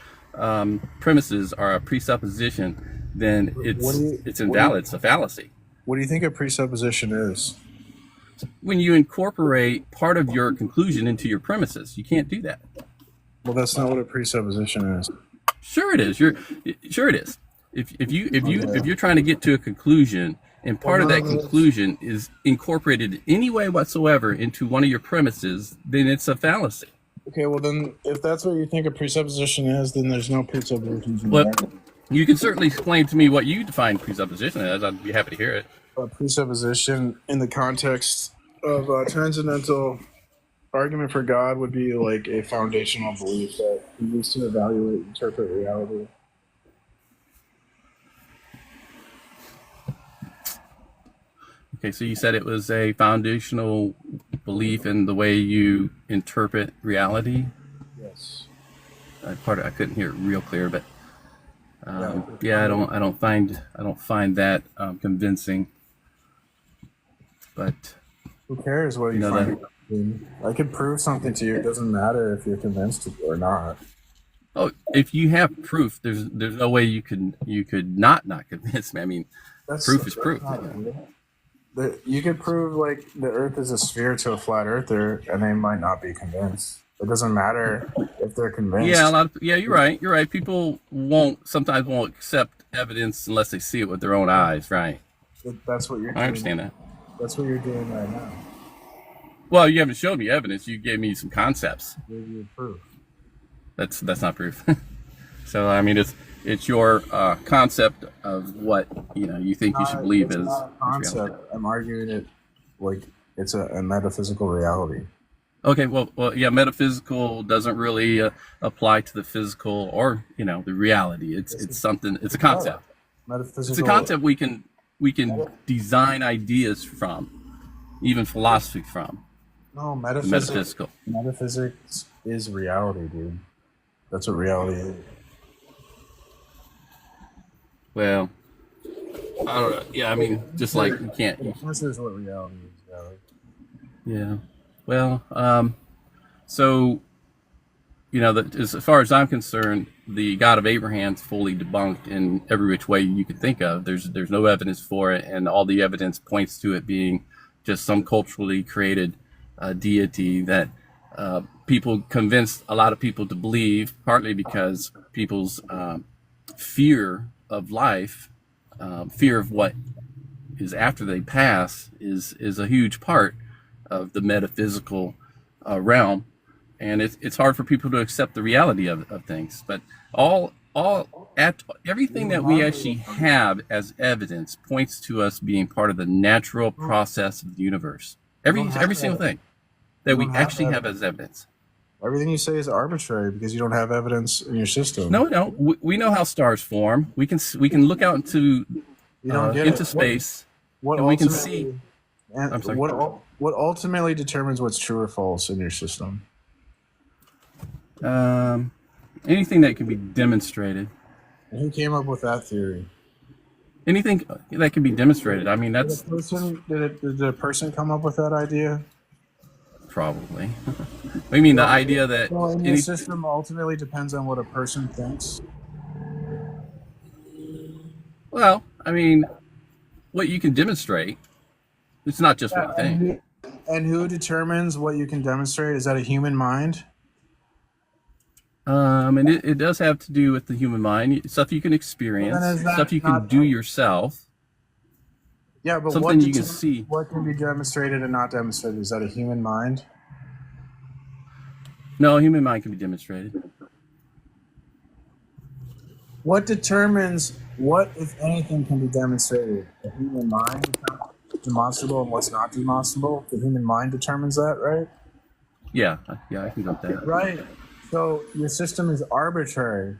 premises are a presupposition, then it's invalid. It's a fallacy. What do you think a presupposition is? When you incorporate part of your conclusion into your premises, you can't do that. Well, that's not what a presupposition is. Sure it is. Sure it is. If you're trying to get to a conclusion, and part of that conclusion is incorporated in any way whatsoever into one of your premises, then it's a fallacy. Okay, well then, if that's what you think a presupposition is, then there's no presuppositions. Well, you can certainly explain to me what you define presupposition as. I'd be happy to hear it. A presupposition in the context of a transcendental argument for God would be like a foundational belief that he needs to evaluate and interpret reality. Okay, so you said it was a foundational belief in the way you interpret reality. Yes. I couldn't hear it real clear, but yeah, I don't find that convincing. But who cares what you find? I could prove something to you. It doesn't matter if you're convinced or not. Oh, if you have proof, there's no way you could not convince me. I mean, proof is proof. You could prove like the Earth is a sphere to a flat earther, and they might not be convinced. It doesn't matter if they're convinced. Yeah, you're right. You're right. People sometimes won't accept evidence unless they see it with their own eyes. Right. That's what you're doing. I understand that. That's what you're doing right now. Well, you haven't showed me evidence. You gave me some concepts. I gave you proof. That's not proof. So I mean, it's your concept of what you think you should believe is. Not a concept. I'm arguing it like it's a metaphysical reality. Okay, well, yeah, metaphysical doesn't really apply to the physical or the reality. It's something. It's a concept. Metaphysical. It's a concept we can design ideas from, even philosophy from. No, metaphysical. Metaphysics is reality, dude. That's what reality is. Well, I don't know. Yeah, I mean, just like you can't. This is what reality is, Gary. Yeah. Well, so as far as I'm concerned, the God of Abraham's fully debunked in every which way you could think of. There's no evidence for it, and all the evidence points to it being just some culturally created deity that people convinced a lot of people to believe, partly because people's fear of life, fear of what is after they pass, is a huge part of the metaphysical realm, and it's hard for people to accept the reality of things. But everything that we actually have as evidence points to us being part of the natural process of the universe. Every single thing that we actually have as evidence. Everything you say is arbitrary because you don't have evidence in your system. No, we know how stars form. We can look out into space, and we can see. I'm sorry. What ultimately determines what's true or false in your system? Anything that can be demonstrated. And who came up with that theory? Anything that can be demonstrated. I mean, that's. Did the person come up with that idea? Probably. I mean, the idea that any system ultimately depends on what a person thinks. Well, I mean, what you can demonstrate. It's not just what you think. And who determines what you can demonstrate? Is that a human mind? And it does have to do with the human mind. Stuff you can experience, stuff you can do yourself. Yeah, but something you can see. What can be demonstrated and not demonstrated? Is that a human mind? No, a human mind can be demonstrated. What determines what, if anything, can be demonstrated? The human mind is demonstrable and what's not demonstrable? The human mind determines that, right? Yeah, I can go with that. Right. So your system is arbitrary.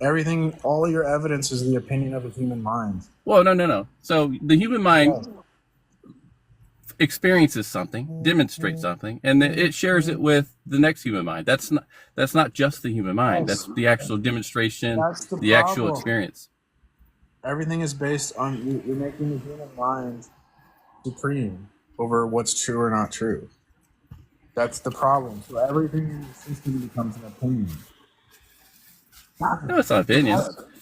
Everything, all your evidence is the opinion of a human mind. Well, no. So the human mind experiences something, demonstrates something, and then it shares it with the next human mind. That's not just the human mind. That's the actual demonstration, the actual experience. Everything is based on you're making the human mind supreme over what's true or not true. That's the problem. So everything in the system becomes an opinion. No, it's not opinion.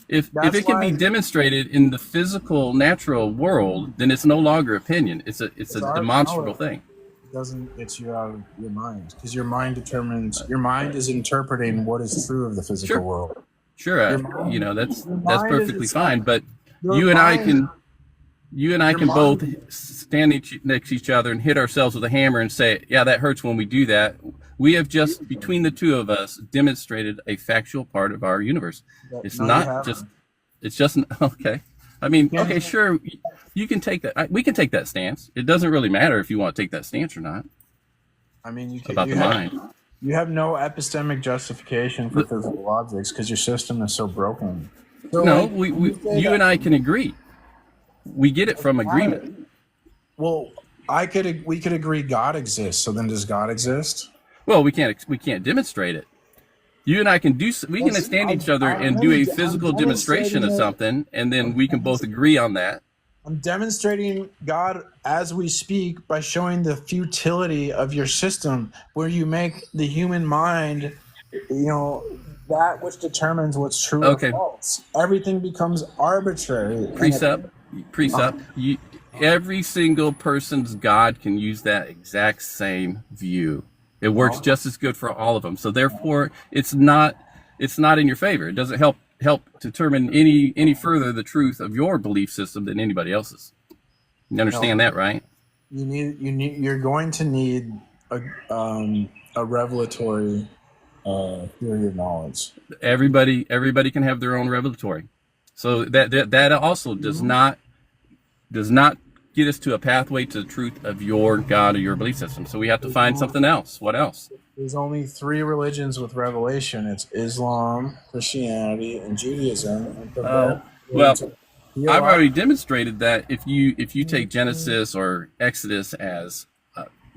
If That's it can be why demonstrated in the physical, natural world, then it's no longer opinion. It's a no, demonstrable thing. it doesn't get you out of your mind because your mind determines. Your mind is interpreting what is true of the physical Sure, world. sure. Your mind, That's your mind is perfectly fine. itself. But Your you and I mind, can you and I your can both mind. stand next to each other and hit ourselves with a hammer and say, "Yeah, that hurts when we do that." We have just, between the two of us, demonstrated a factual part of our universe. It's No, you not just. haven't. It's just okay. I mean, Yeah. okay, sure. You can take that. We can take that stance. It doesn't really matter if you want to take that stance or not I mean, about the mind. you have no epistemic justification for physical objects because your system is so broken. So, No, like, you say you that. and I can agree. We get it from agreement. Well, we could agree God exists. So then, does God exist? Well, we can't demonstrate it. You and I can we can stand each other and do a physical demonstration of something, and then we can both agree on that. I'm demonstrating God as we speak by showing the futility of your system, where you make the human mind, that which determines what's true Okay. or false. Everything becomes arbitrary. Precept. Every single person's God can use that exact same view. It works just as good for all of them. So therefore, it's not in your favor. It doesn't help determine any further the truth of your belief system than anybody else's. You understand that, right? You're going to need a revelatory theory of knowledge. Everybody can have their own revelatory. So that also does not get us to a pathway to the truth of your God or your belief system. So we have to find something else. What else? There's only 3 religions with revelation. It's Islam, Christianity, and Judaism. Well, I've already demonstrated that if you take Genesis or Exodus as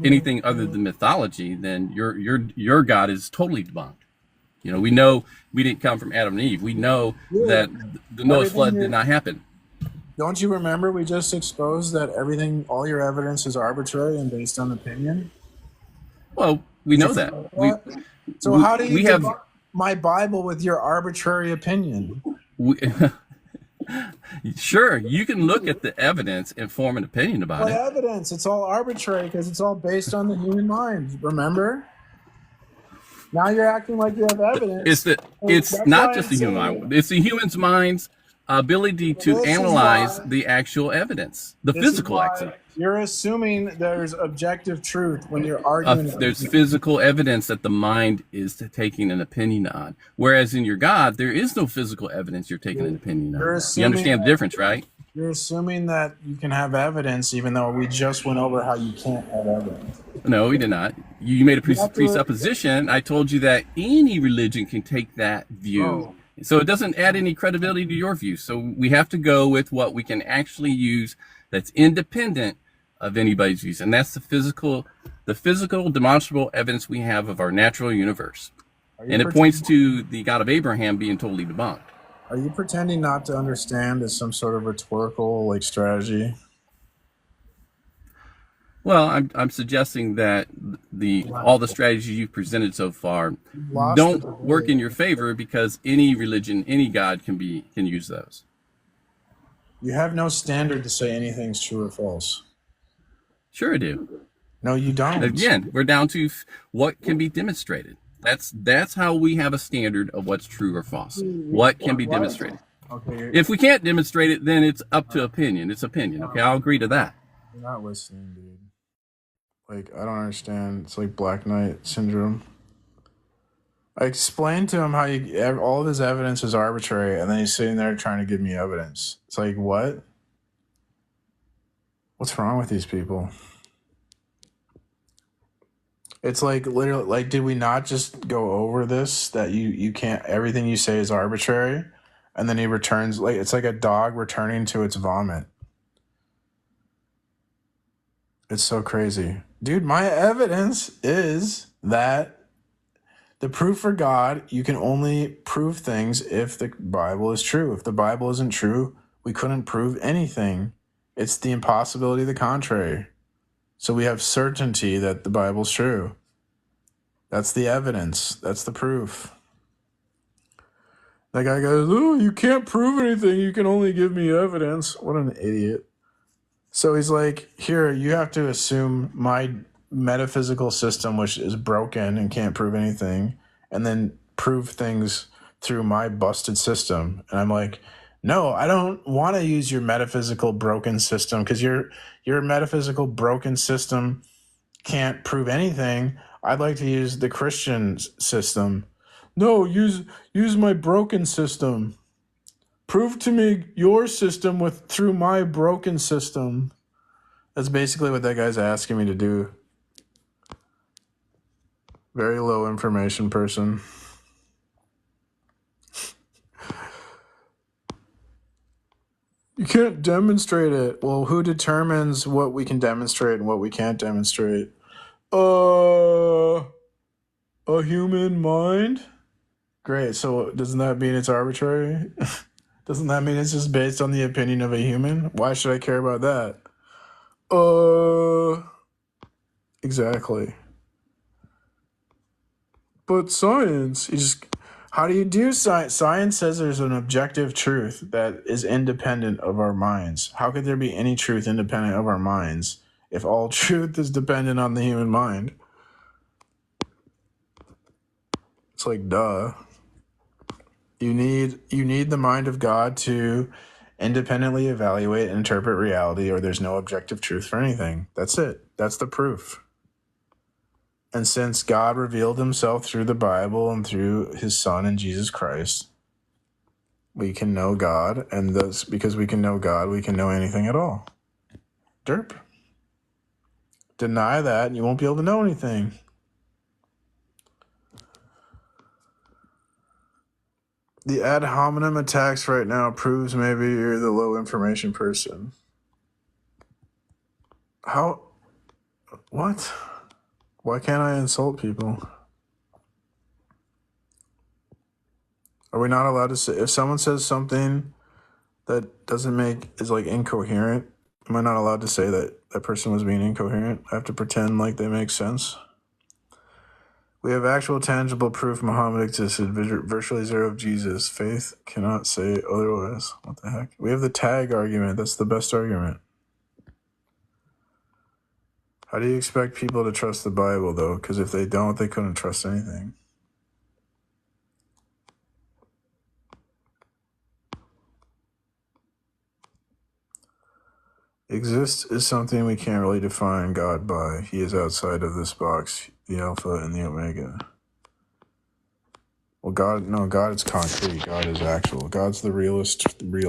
anything other than mythology, then your God is totally debunked. We know we didn't come from Adam and Eve. We know that the Noah's flood did not happen. Don't you remember we just exposed that all your evidence is arbitrary and based on opinion? Well, we know that. So how do you debunk my Bible with your arbitrary opinion? Sure, you can look at the evidence and form an opinion about What it. evidence? It's all arbitrary because it's all based on the human mind. Remember? Now you're acting like you have evidence. It's not just the human mind. It's the human's mind's ability to analyze the actual evidence, the physical evidence. You're assuming there's objective truth when you're arguing. There's physical evidence that the mind is taking an opinion on. Whereas in your God, there is no physical evidence you're taking an opinion on. You understand the difference, right? You're assuming that you can have evidence, even though we just went over how you can't have evidence. No, we did not. You made a presupposition. I told you that any religion can take that view. Oh. So it doesn't add any credibility to your view. So we have to go with what we can actually use that's independent of anybody's views. And that's the physical demonstrable evidence we have of our natural universe. And it points to the God of Abraham being totally debunked. Are you pretending not to understand as some sort of rhetorical strategy? Well, I'm suggesting that all the strategies you've presented so far don't work in your favor because any religion, any God can use those. You have no standard to say anything's true or false. Sure I do. No, you don't. Again, we're down to what can be demonstrated. That's how we have a standard of what's true or false. What can be demonstrated. Okay. If we can't demonstrate it, then it's up to opinion. It's opinion. Okay, I'll agree to that. You're not listening, dude. I don't understand. It's like Black Knight syndrome. I explained to him how all of his evidence is arbitrary, and then he's sitting there trying to give me evidence. It's like, what? What's wrong with these people? It's literally, did we not just go over this, that you can't, everything you say is arbitrary? And then he returns, it's like a dog returning to its vomit. It's so crazy. Dude, my evidence is that the proof for God, you can only prove things if the Bible is true. If the Bible isn't true, we couldn't prove anything. It's the impossibility of the contrary. So we have certainty that the Bible's true. That's the evidence. That's the proof. That guy goes, "Oh, you can't prove anything. You can only give me evidence." What an idiot. So he's like, "Here, you have to assume my metaphysical system, which is broken and can't prove anything, and then prove things through my busted system." And I'm like, "No, I don't want to use your metaphysical broken system, because your metaphysical broken system can't prove anything. I'd like to use the Christian system." "No, use my broken system. Prove to me your system through my broken system." That's basically what that guy's asking me to do. Very low information person. You can't demonstrate it. Well, who determines what we can demonstrate and what we can't demonstrate? A human mind? Great. So doesn't that mean it's arbitrary? Doesn't that mean it's just based on the opinion of a human? Why should I care about that? Exactly. But science, how do you do science? Science says there's an objective truth that is independent of our minds. How could there be any truth independent of our minds if all truth is dependent on the human mind? It's like, duh. You need the mind of God to independently evaluate and interpret reality, or there's no objective truth for anything. That's it. That's the proof. And since God revealed himself through the Bible and through his Son and Jesus Christ, we can know God, and thus, because we can know God, we can know anything at all. Derp. Deny that and you won't be able to know anything. The ad hominem attacks right now proves maybe you're the low information person. How? What? Why can't I insult people? Are we not allowed to say, if someone says something that is like incoherent, am I not allowed to say that that person was being incoherent? I have to pretend like they make sense? We have actual tangible proof Muhammad existed, virtually zero of Jesus. Faith cannot say otherwise. What the heck? We have the tag argument. That's the best argument. How do you expect people to trust the Bible, though? Because if they don't, they couldn't trust anything. Exist is something we can't really define God by. He is outside of this box, the Alpha and the Omega. Well, God is concrete. God is actual. God's the real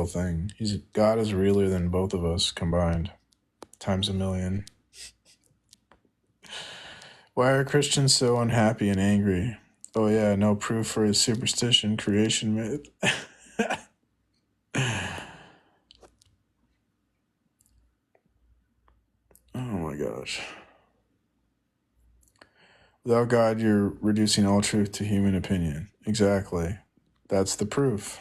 thing. God is realer than both of us combined, times a million. Why are Christians so unhappy and angry? Oh yeah, no proof for his superstition, creation myth. Oh my gosh. Without God, you're reducing all truth to human opinion. Exactly. That's the proof.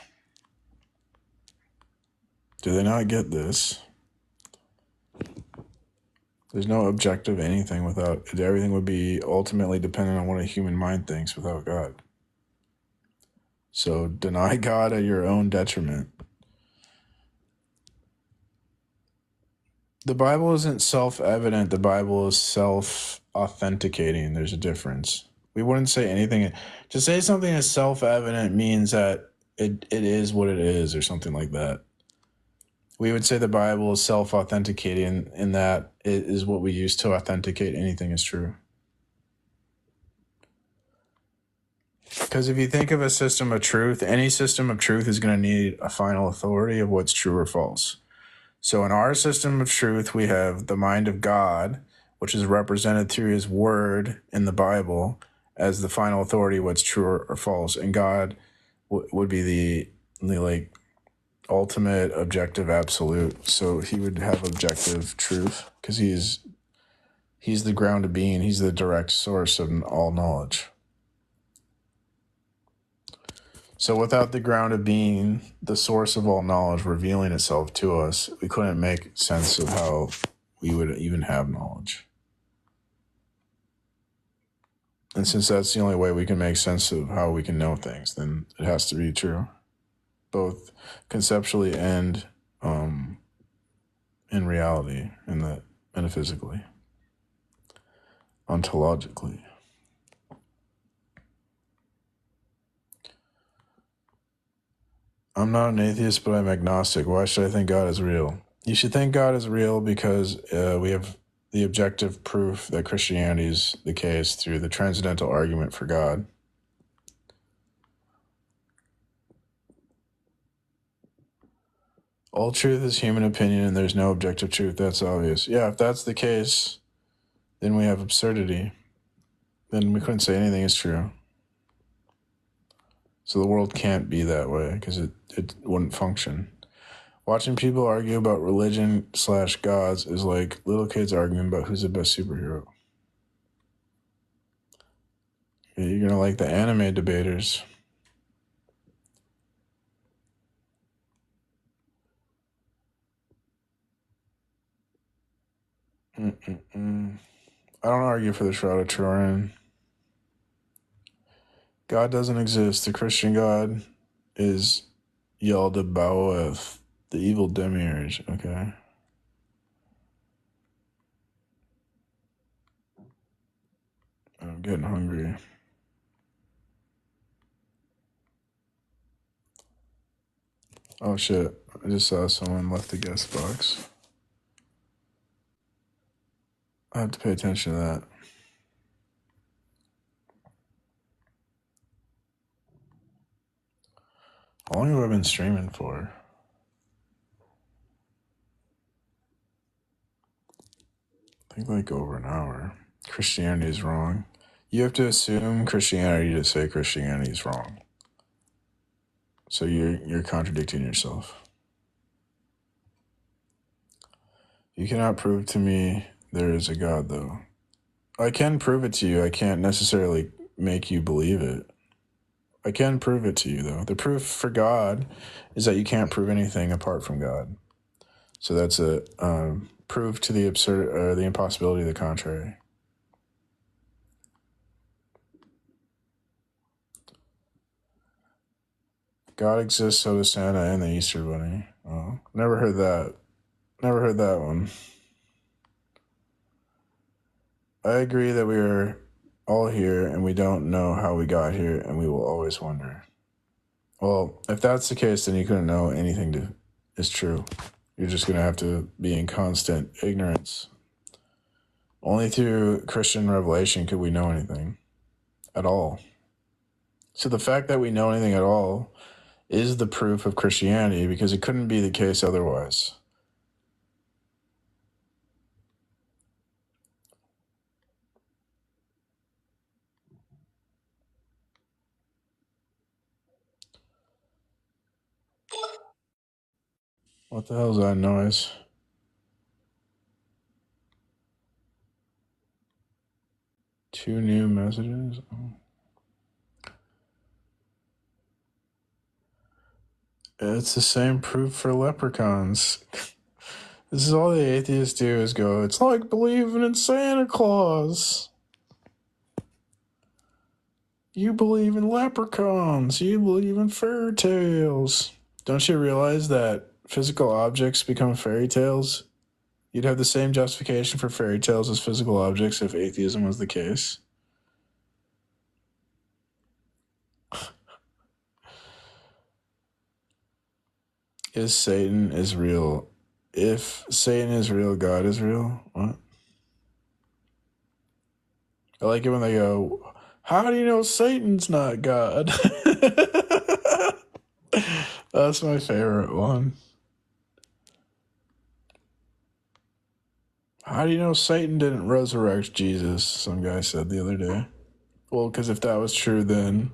Do they not get this? There's no objective anything without it. Everything would be ultimately dependent on what a human mind thinks without God. So deny God at your own detriment. The Bible isn't self-evident. The Bible is self-authenticating. There's a difference. We wouldn't say anything. To say something is self-evident means that it is what it is, or something like that. We would say the Bible is self-authenticating in that it is what we use to authenticate anything is true. Because if you think of a system of truth, any system of truth is going to need a final authority of what's true or false. So in our system of truth, we have the mind of God, which is represented through his word in the Bible as the final authority, what's true or false. And God would be the like ultimate objective absolute. So he would have objective truth because he's the ground of being. He's the direct source of all knowledge. So without the ground of being, the source of all knowledge revealing itself to us, we couldn't make sense of how we would even have knowledge. And since that's the only way we can make sense of how we can know things, then it has to be true. both conceptually and in reality, in the metaphysically, ontologically. I'm not an atheist, but I'm agnostic. Why should I think God is real? You should think God is real because we have the objective proof that Christianity is the case through the transcendental argument for God. All truth is human opinion and there's no objective truth. That's obvious. Yeah, if that's the case, then we have absurdity. Then we couldn't say anything is true. So the world can't be that way because it wouldn't function. Watching people argue about religion/gods is like little kids arguing about who's the best superhero. You're going to like the anime debaters. I don't argue for the Shroud of Turin. God doesn't exist. The Christian God is Yaldabaoth, the evil demiurge, okay? I'm getting hungry. Oh shit, I just saw someone left the guest box. I have to pay attention to that. How long have I been streaming for? I think like over an hour. Christianity is wrong. You have to assume Christianity to say Christianity is wrong. So you're contradicting yourself. You cannot prove to me there is a God, though. I can prove it to you. I can't necessarily make you believe it. I can prove it to you, though. The proof for God is that you can't prove anything apart from God. So that's a proof to the absurd or the impossibility of the contrary. God exists, so does Santa and the Easter Bunny. Oh, never heard that. Never heard that one. I agree that we are all here and we don't know how we got here and we will always wonder. Well, if that's the case, then you couldn't know anything is true. You're just going to have to be in constant ignorance. Only through Christian revelation could we know anything at all. So the fact that we know anything at all is the proof of Christianity because it couldn't be the case otherwise. What the hell is that noise? Two new messages? Oh. It's the same proof for leprechauns. This is all the atheists do is go, it's like believing in Santa Claus. You believe in leprechauns. You believe in fairy tales. Don't you realize that physical objects become fairy tales? You'd have the same justification for fairy tales as physical objects if atheism was the case. Is Satan is real? If Satan is real, God is real? What? I like it when they go, how do you know Satan's not God? That's my favorite one. How do you know Satan didn't resurrect Jesus? Some guy said the other day. Well, because if that was true, then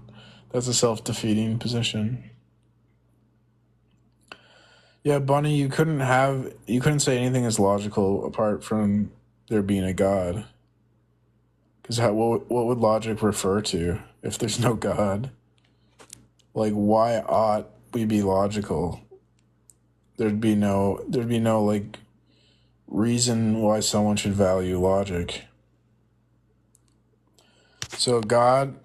that's a self-defeating position. Yeah, Bunny, you couldn't say anything is logical apart from there being a God. Because what would logic refer to if there's no God? Like, why ought we be logical? There'd be no like reason why someone should value logic. So God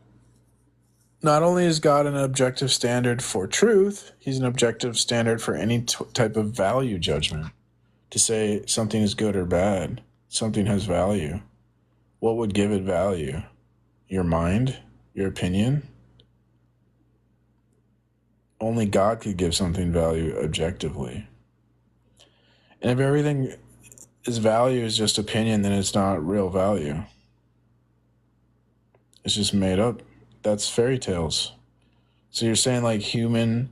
not only is God an objective standard for truth, he's an objective standard for any type of value judgment. To say something is good or bad, something has value. What would give it value? Your mind? Your opinion? Only God could give something value objectively. And if everything is value is just opinion, then it's not real value. It's just made up. That's fairy tales. So you're saying like human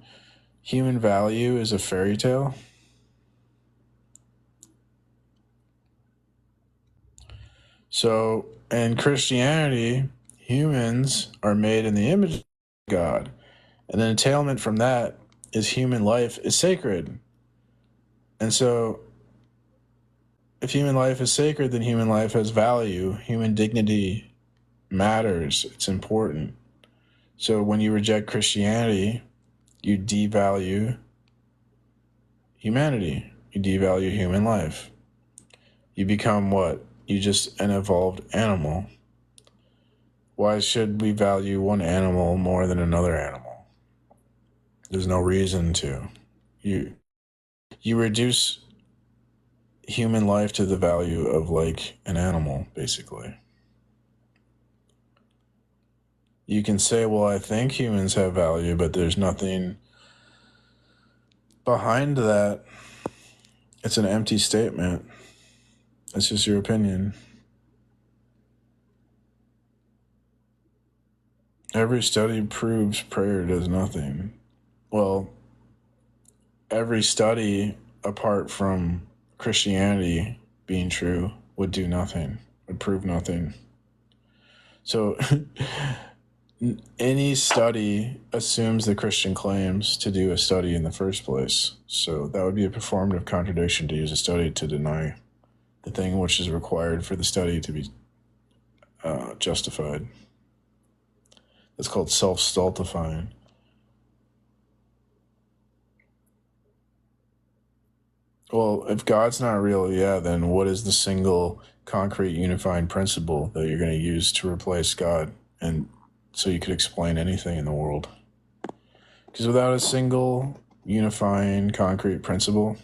value is a fairy tale? So in Christianity, humans are made in the image of God. And the entailment from that is human life is sacred. And so if human life is sacred, then human life has value. Human dignity matters. It's important. So when you reject Christianity, you devalue humanity. You devalue human life. You become what? You just an evolved animal. Why should we value one animal more than another animal? There's no reason to. You reduce human life to the value of like an animal, basically. You can say, well, I think humans have value, but there's nothing behind that. It's an empty statement. It's just your opinion. Every study proves prayer does nothing. Well, every study apart from Christianity being true would do nothing, would prove nothing. So any study assumes the Christian claims to do a study in the first place. So that would be a performative contradiction to use a study to deny the thing which is required for the study to be justified. That's called self-stultifying. Well, if God's not real, then what is the single concrete unifying principle that you're going to use to replace God? And so you could explain anything in the world. Because without a single unifying concrete principle,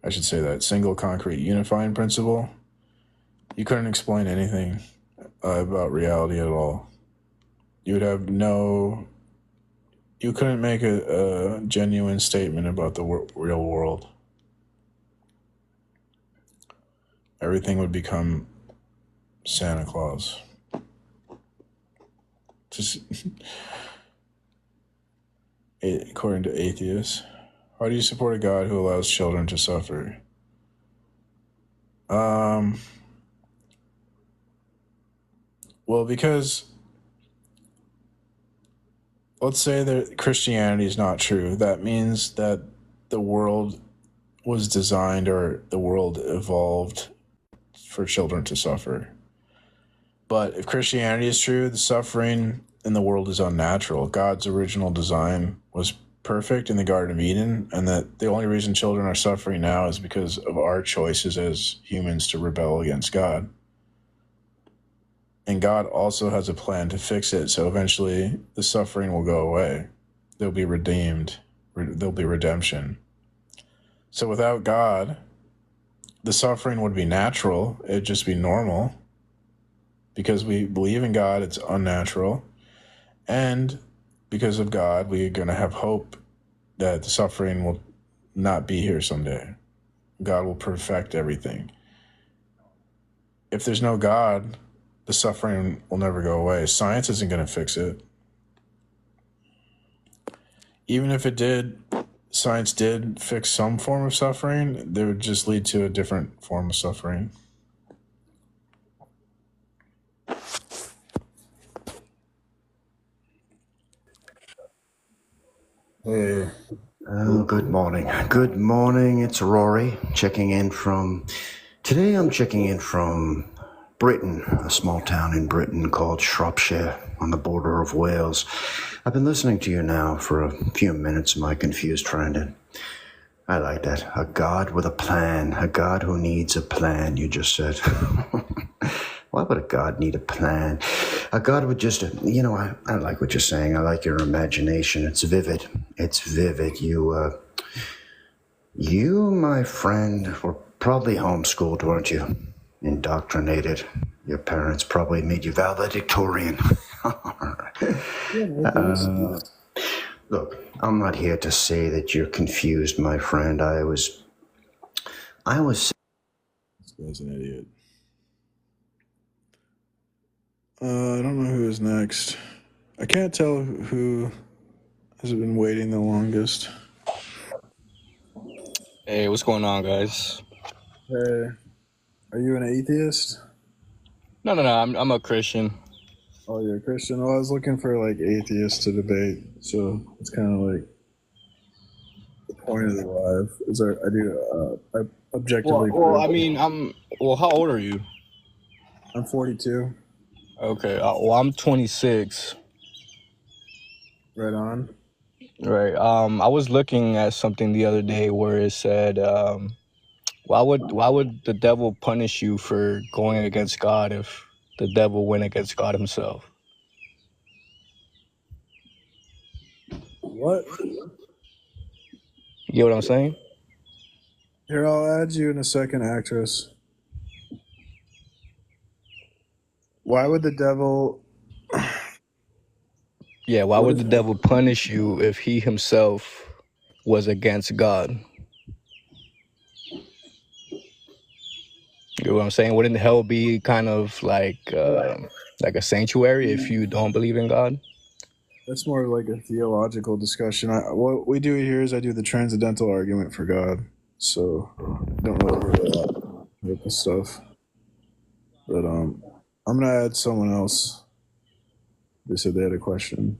I should say that, single concrete unifying principle, you couldn't explain anything about reality at all. You would have you couldn't make a genuine statement about the real world. Everything would become Santa Claus. Just according to atheists. How do you support a God who allows children to suffer? Well, because let's say that Christianity is not true. That means that the world was designed, or the world evolved for children to suffer. But if Christianity is true, the suffering in the world is unnatural. God's original design was perfect in the Garden of Eden, and that the only reason children are suffering now is because of our choices as humans to rebel against God. And God also has a plan to fix it, so eventually the suffering will go away. They'll be redeemed. There'll be redemption. So without God, the suffering would be natural. It'd just be normal. Because we believe in God, it's unnatural. And because of God, we're going to have hope that the suffering will not be here someday. God will perfect everything. If there's no God, the suffering will never go away. Science isn't going to fix it. Even if it did, science did fix some form of suffering, they would just lead to a different form of suffering. Hey. Good morning. Good morning. It's Rory checking in from... Today I'm checking in from Britain, a small town in Britain called Shropshire on the border of Wales. I've been listening to you now for a few minutes, my confused friend, and I like that. A God with a plan. A God who needs a plan, you just said. Why would a God need a plan? a God would just, I like what you're saying. I like your imagination. It's vivid. It's vivid. You, my friend, were probably homeschooled, weren't you? Indoctrinated. Your parents probably made you valedictorian. Look, I'm not here to say that you're confused, my friend. I was. This guy's an idiot. I don't know who is next. I can't tell who has been waiting the longest. Hey, what's going on, guys? Hey, are you an atheist? No, I'm a Christian. Oh, you're a Christian? Well, I was looking for like atheists to debate, so it's kind of like the point of the live. Is I objectively. Well, I mean, how old are you? I'm 42. Okay, well, I'm 26. Right on. Right. I was looking at something the other day where it said, why would the devil punish you for going against God if the devil went against God himself? What? You get what I'm saying? Here, I'll add you in a second, actress. Why would the devil? Yeah, why would the devil punish you if he himself was against God? You know what I'm saying? Wouldn't hell be kind of like a sanctuary if you don't believe in God? That's more like a theological discussion. What we do here is I do the transcendental argument for God. So don't really hear that type of stuff. But I'm gonna add someone else. They said they had a question.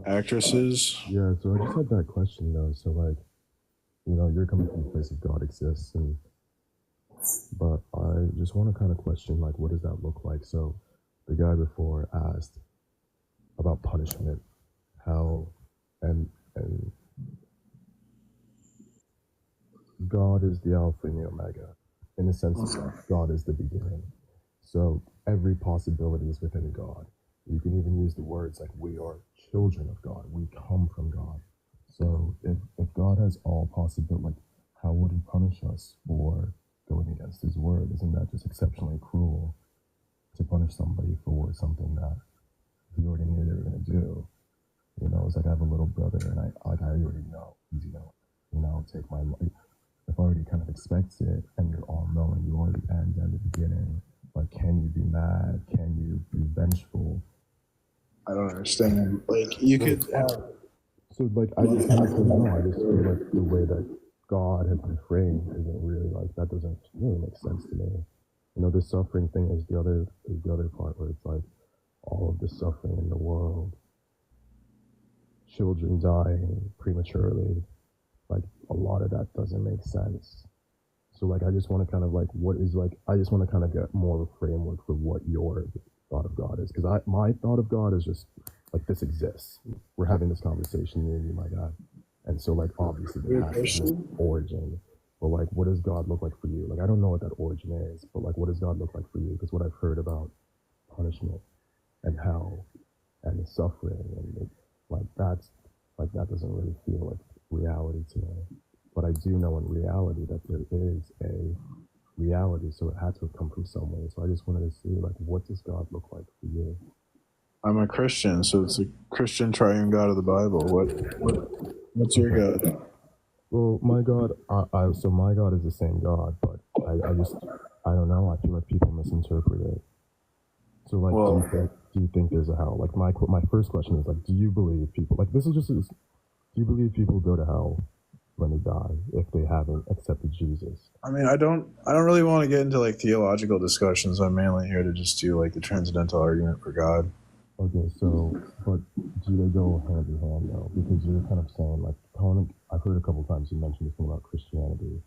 Actresses. Yeah, so I just had that question though. So like, you're coming from the place of God exists, but I just want to kind of question like, what does that look like? So the guy before asked about punishment, how, and God is the Alpha and the Omega, in the sense that God is the beginning. So every possibility is within God. You can even use the words like we are children of God. We come from God. So if God has all possibility, like how would he punish us for going against his word? Isn't that just exceptionally cruel to punish somebody for something that he already knew they were going to do? It's like I have a little brother and I already know he's going to take my life. If I already kind of expects it and you're all knowing, you already end at the beginning. Like, can you be mad? Can you be vengeful? I don't understand. Like you could have. So like I just don't know. I just feel like the way that God has been framed isn't really like that. Doesn't really make sense to me. The suffering thing is the other part where it's like all of the suffering in the world, children dying prematurely, like a lot of that doesn't make sense. So like I just want to kind of like I just want to kind of get more of a framework for what your thought of God is, because my thought of God is just like this exists. We're having this conversation, me and you, my guy, and so like obviously there has to be an origin. But like, what does God look like for you? Like I don't know what that origin is, but like, what does God look like for you? Because what I've heard about punishment and hell and the suffering and that doesn't really feel like reality to me. But I do know in reality that there is a reality, so it had to have come from somewhere. So I just wanted to see, like, what does God look like for you? I'm a Christian, so it's a Christian triune God of the Bible. What's your God? Well, my God, so my God is the same God, but I don't know. I feel like people misinterpret it. So like, do you think there's a hell? Like my first question is like, do you believe people, like do you believe people go to hell when they die if they haven't accepted Jesus? I mean, I don't really want to get into like theological discussions. I'm mainly here to just do like the transcendental argument for God. Okay, so but do they go hand in hand though? Because you're kind of saying like, I've heard a couple times you mentioned this thing about Christianity,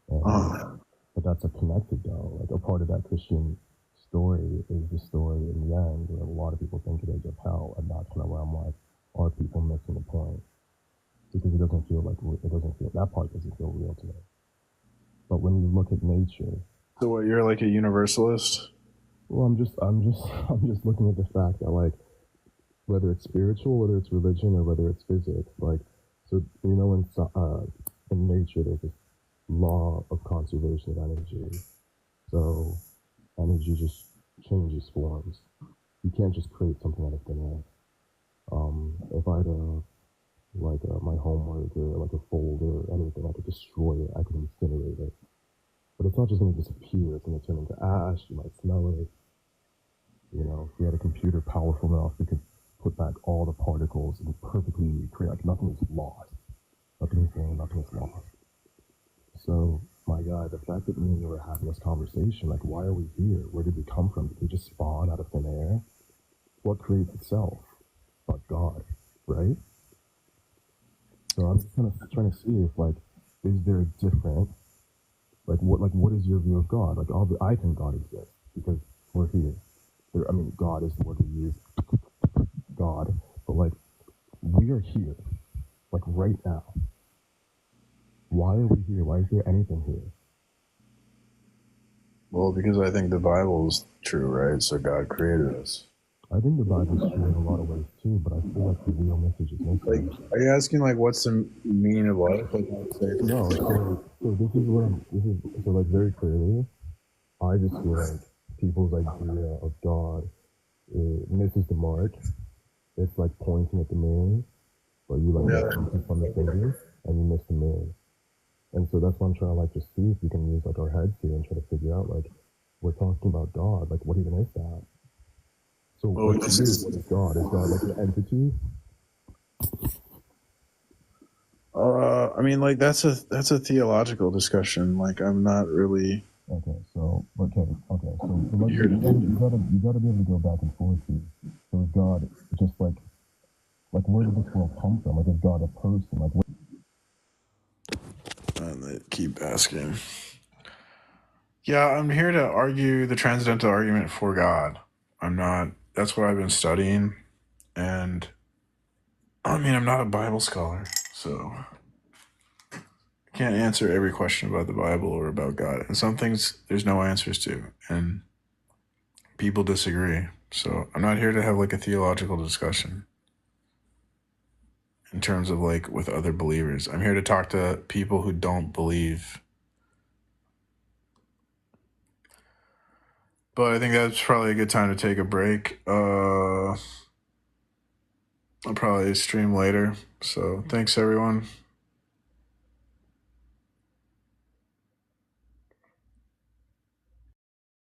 but that's a connected though. Like a part of that Christian story is the story in the end, a lot of people think it is of hell, and that's kind of where I'm like, are people missing the point? Because it doesn't feel that part doesn't feel real to me. But when you look at nature, So what, you're like a universalist? well, I'm just looking at the fact that, like, whether it's spiritual, whether it's religion, or whether it's physics, like, so in nature there's this law of conservation of energy. So energy just changes forms. You can't just create something out of thin air. If I had my homework or like a folder or anything, I could destroy it, I could incinerate it. But it's not just going to disappear, it's going to turn into ash, you might smell it. You know, if we had a computer powerful enough, we could put back all the particles and perfectly recreate, like nothing is lost. Nothing is gained, nothing is lost. So, my God, the fact that me and you were having this conversation, like, why are we here? Where did we come from? Did we just spawn out of thin air? What creates itself? But God, right? So I'm just kind of trying to see if, like, is there a different, what is your view of God? Like, I think God exists because we're here. God is the word we use, God, but, like, we are here, like, right now. Why are we here? Why is there anything here? Well, because I think the Bible is true, right? So God created us. I think the Bible is true in a lot of ways too, but I feel like the real message is missing. Like, are you asking, like, what's the meaning of life? Like, No, so this is like, very clearly, I just feel like people's idea of God misses the mark. It's like pointing at the moon, but you focus on the finger and you miss the moon. And so that's why I'm trying to, like, just see if we can use, like, our heads here and try to figure out, like, we're talking about God, like, what even is that? So what is God? Is God like an entity? I mean, like, that's a theological discussion. Like, I'm not really. Okay. So like, you gotta be able to go back and forth here. So is God just like where did this world come from? Like, is God a person? Like, what? And they keep asking. Yeah, I'm here to argue the transcendental argument for God. I'm not. That's what I've been studying, and I mean, I'm not a Bible scholar, so I can't answer every question about the Bible or about God. And some things there's no answers to, and people disagree. So I'm not here to have, like, a theological discussion in terms of, like, with other believers. I'm here to talk to people who don't believe. But I think that's probably a good time to take a break. I'll probably stream later. So thanks, everyone.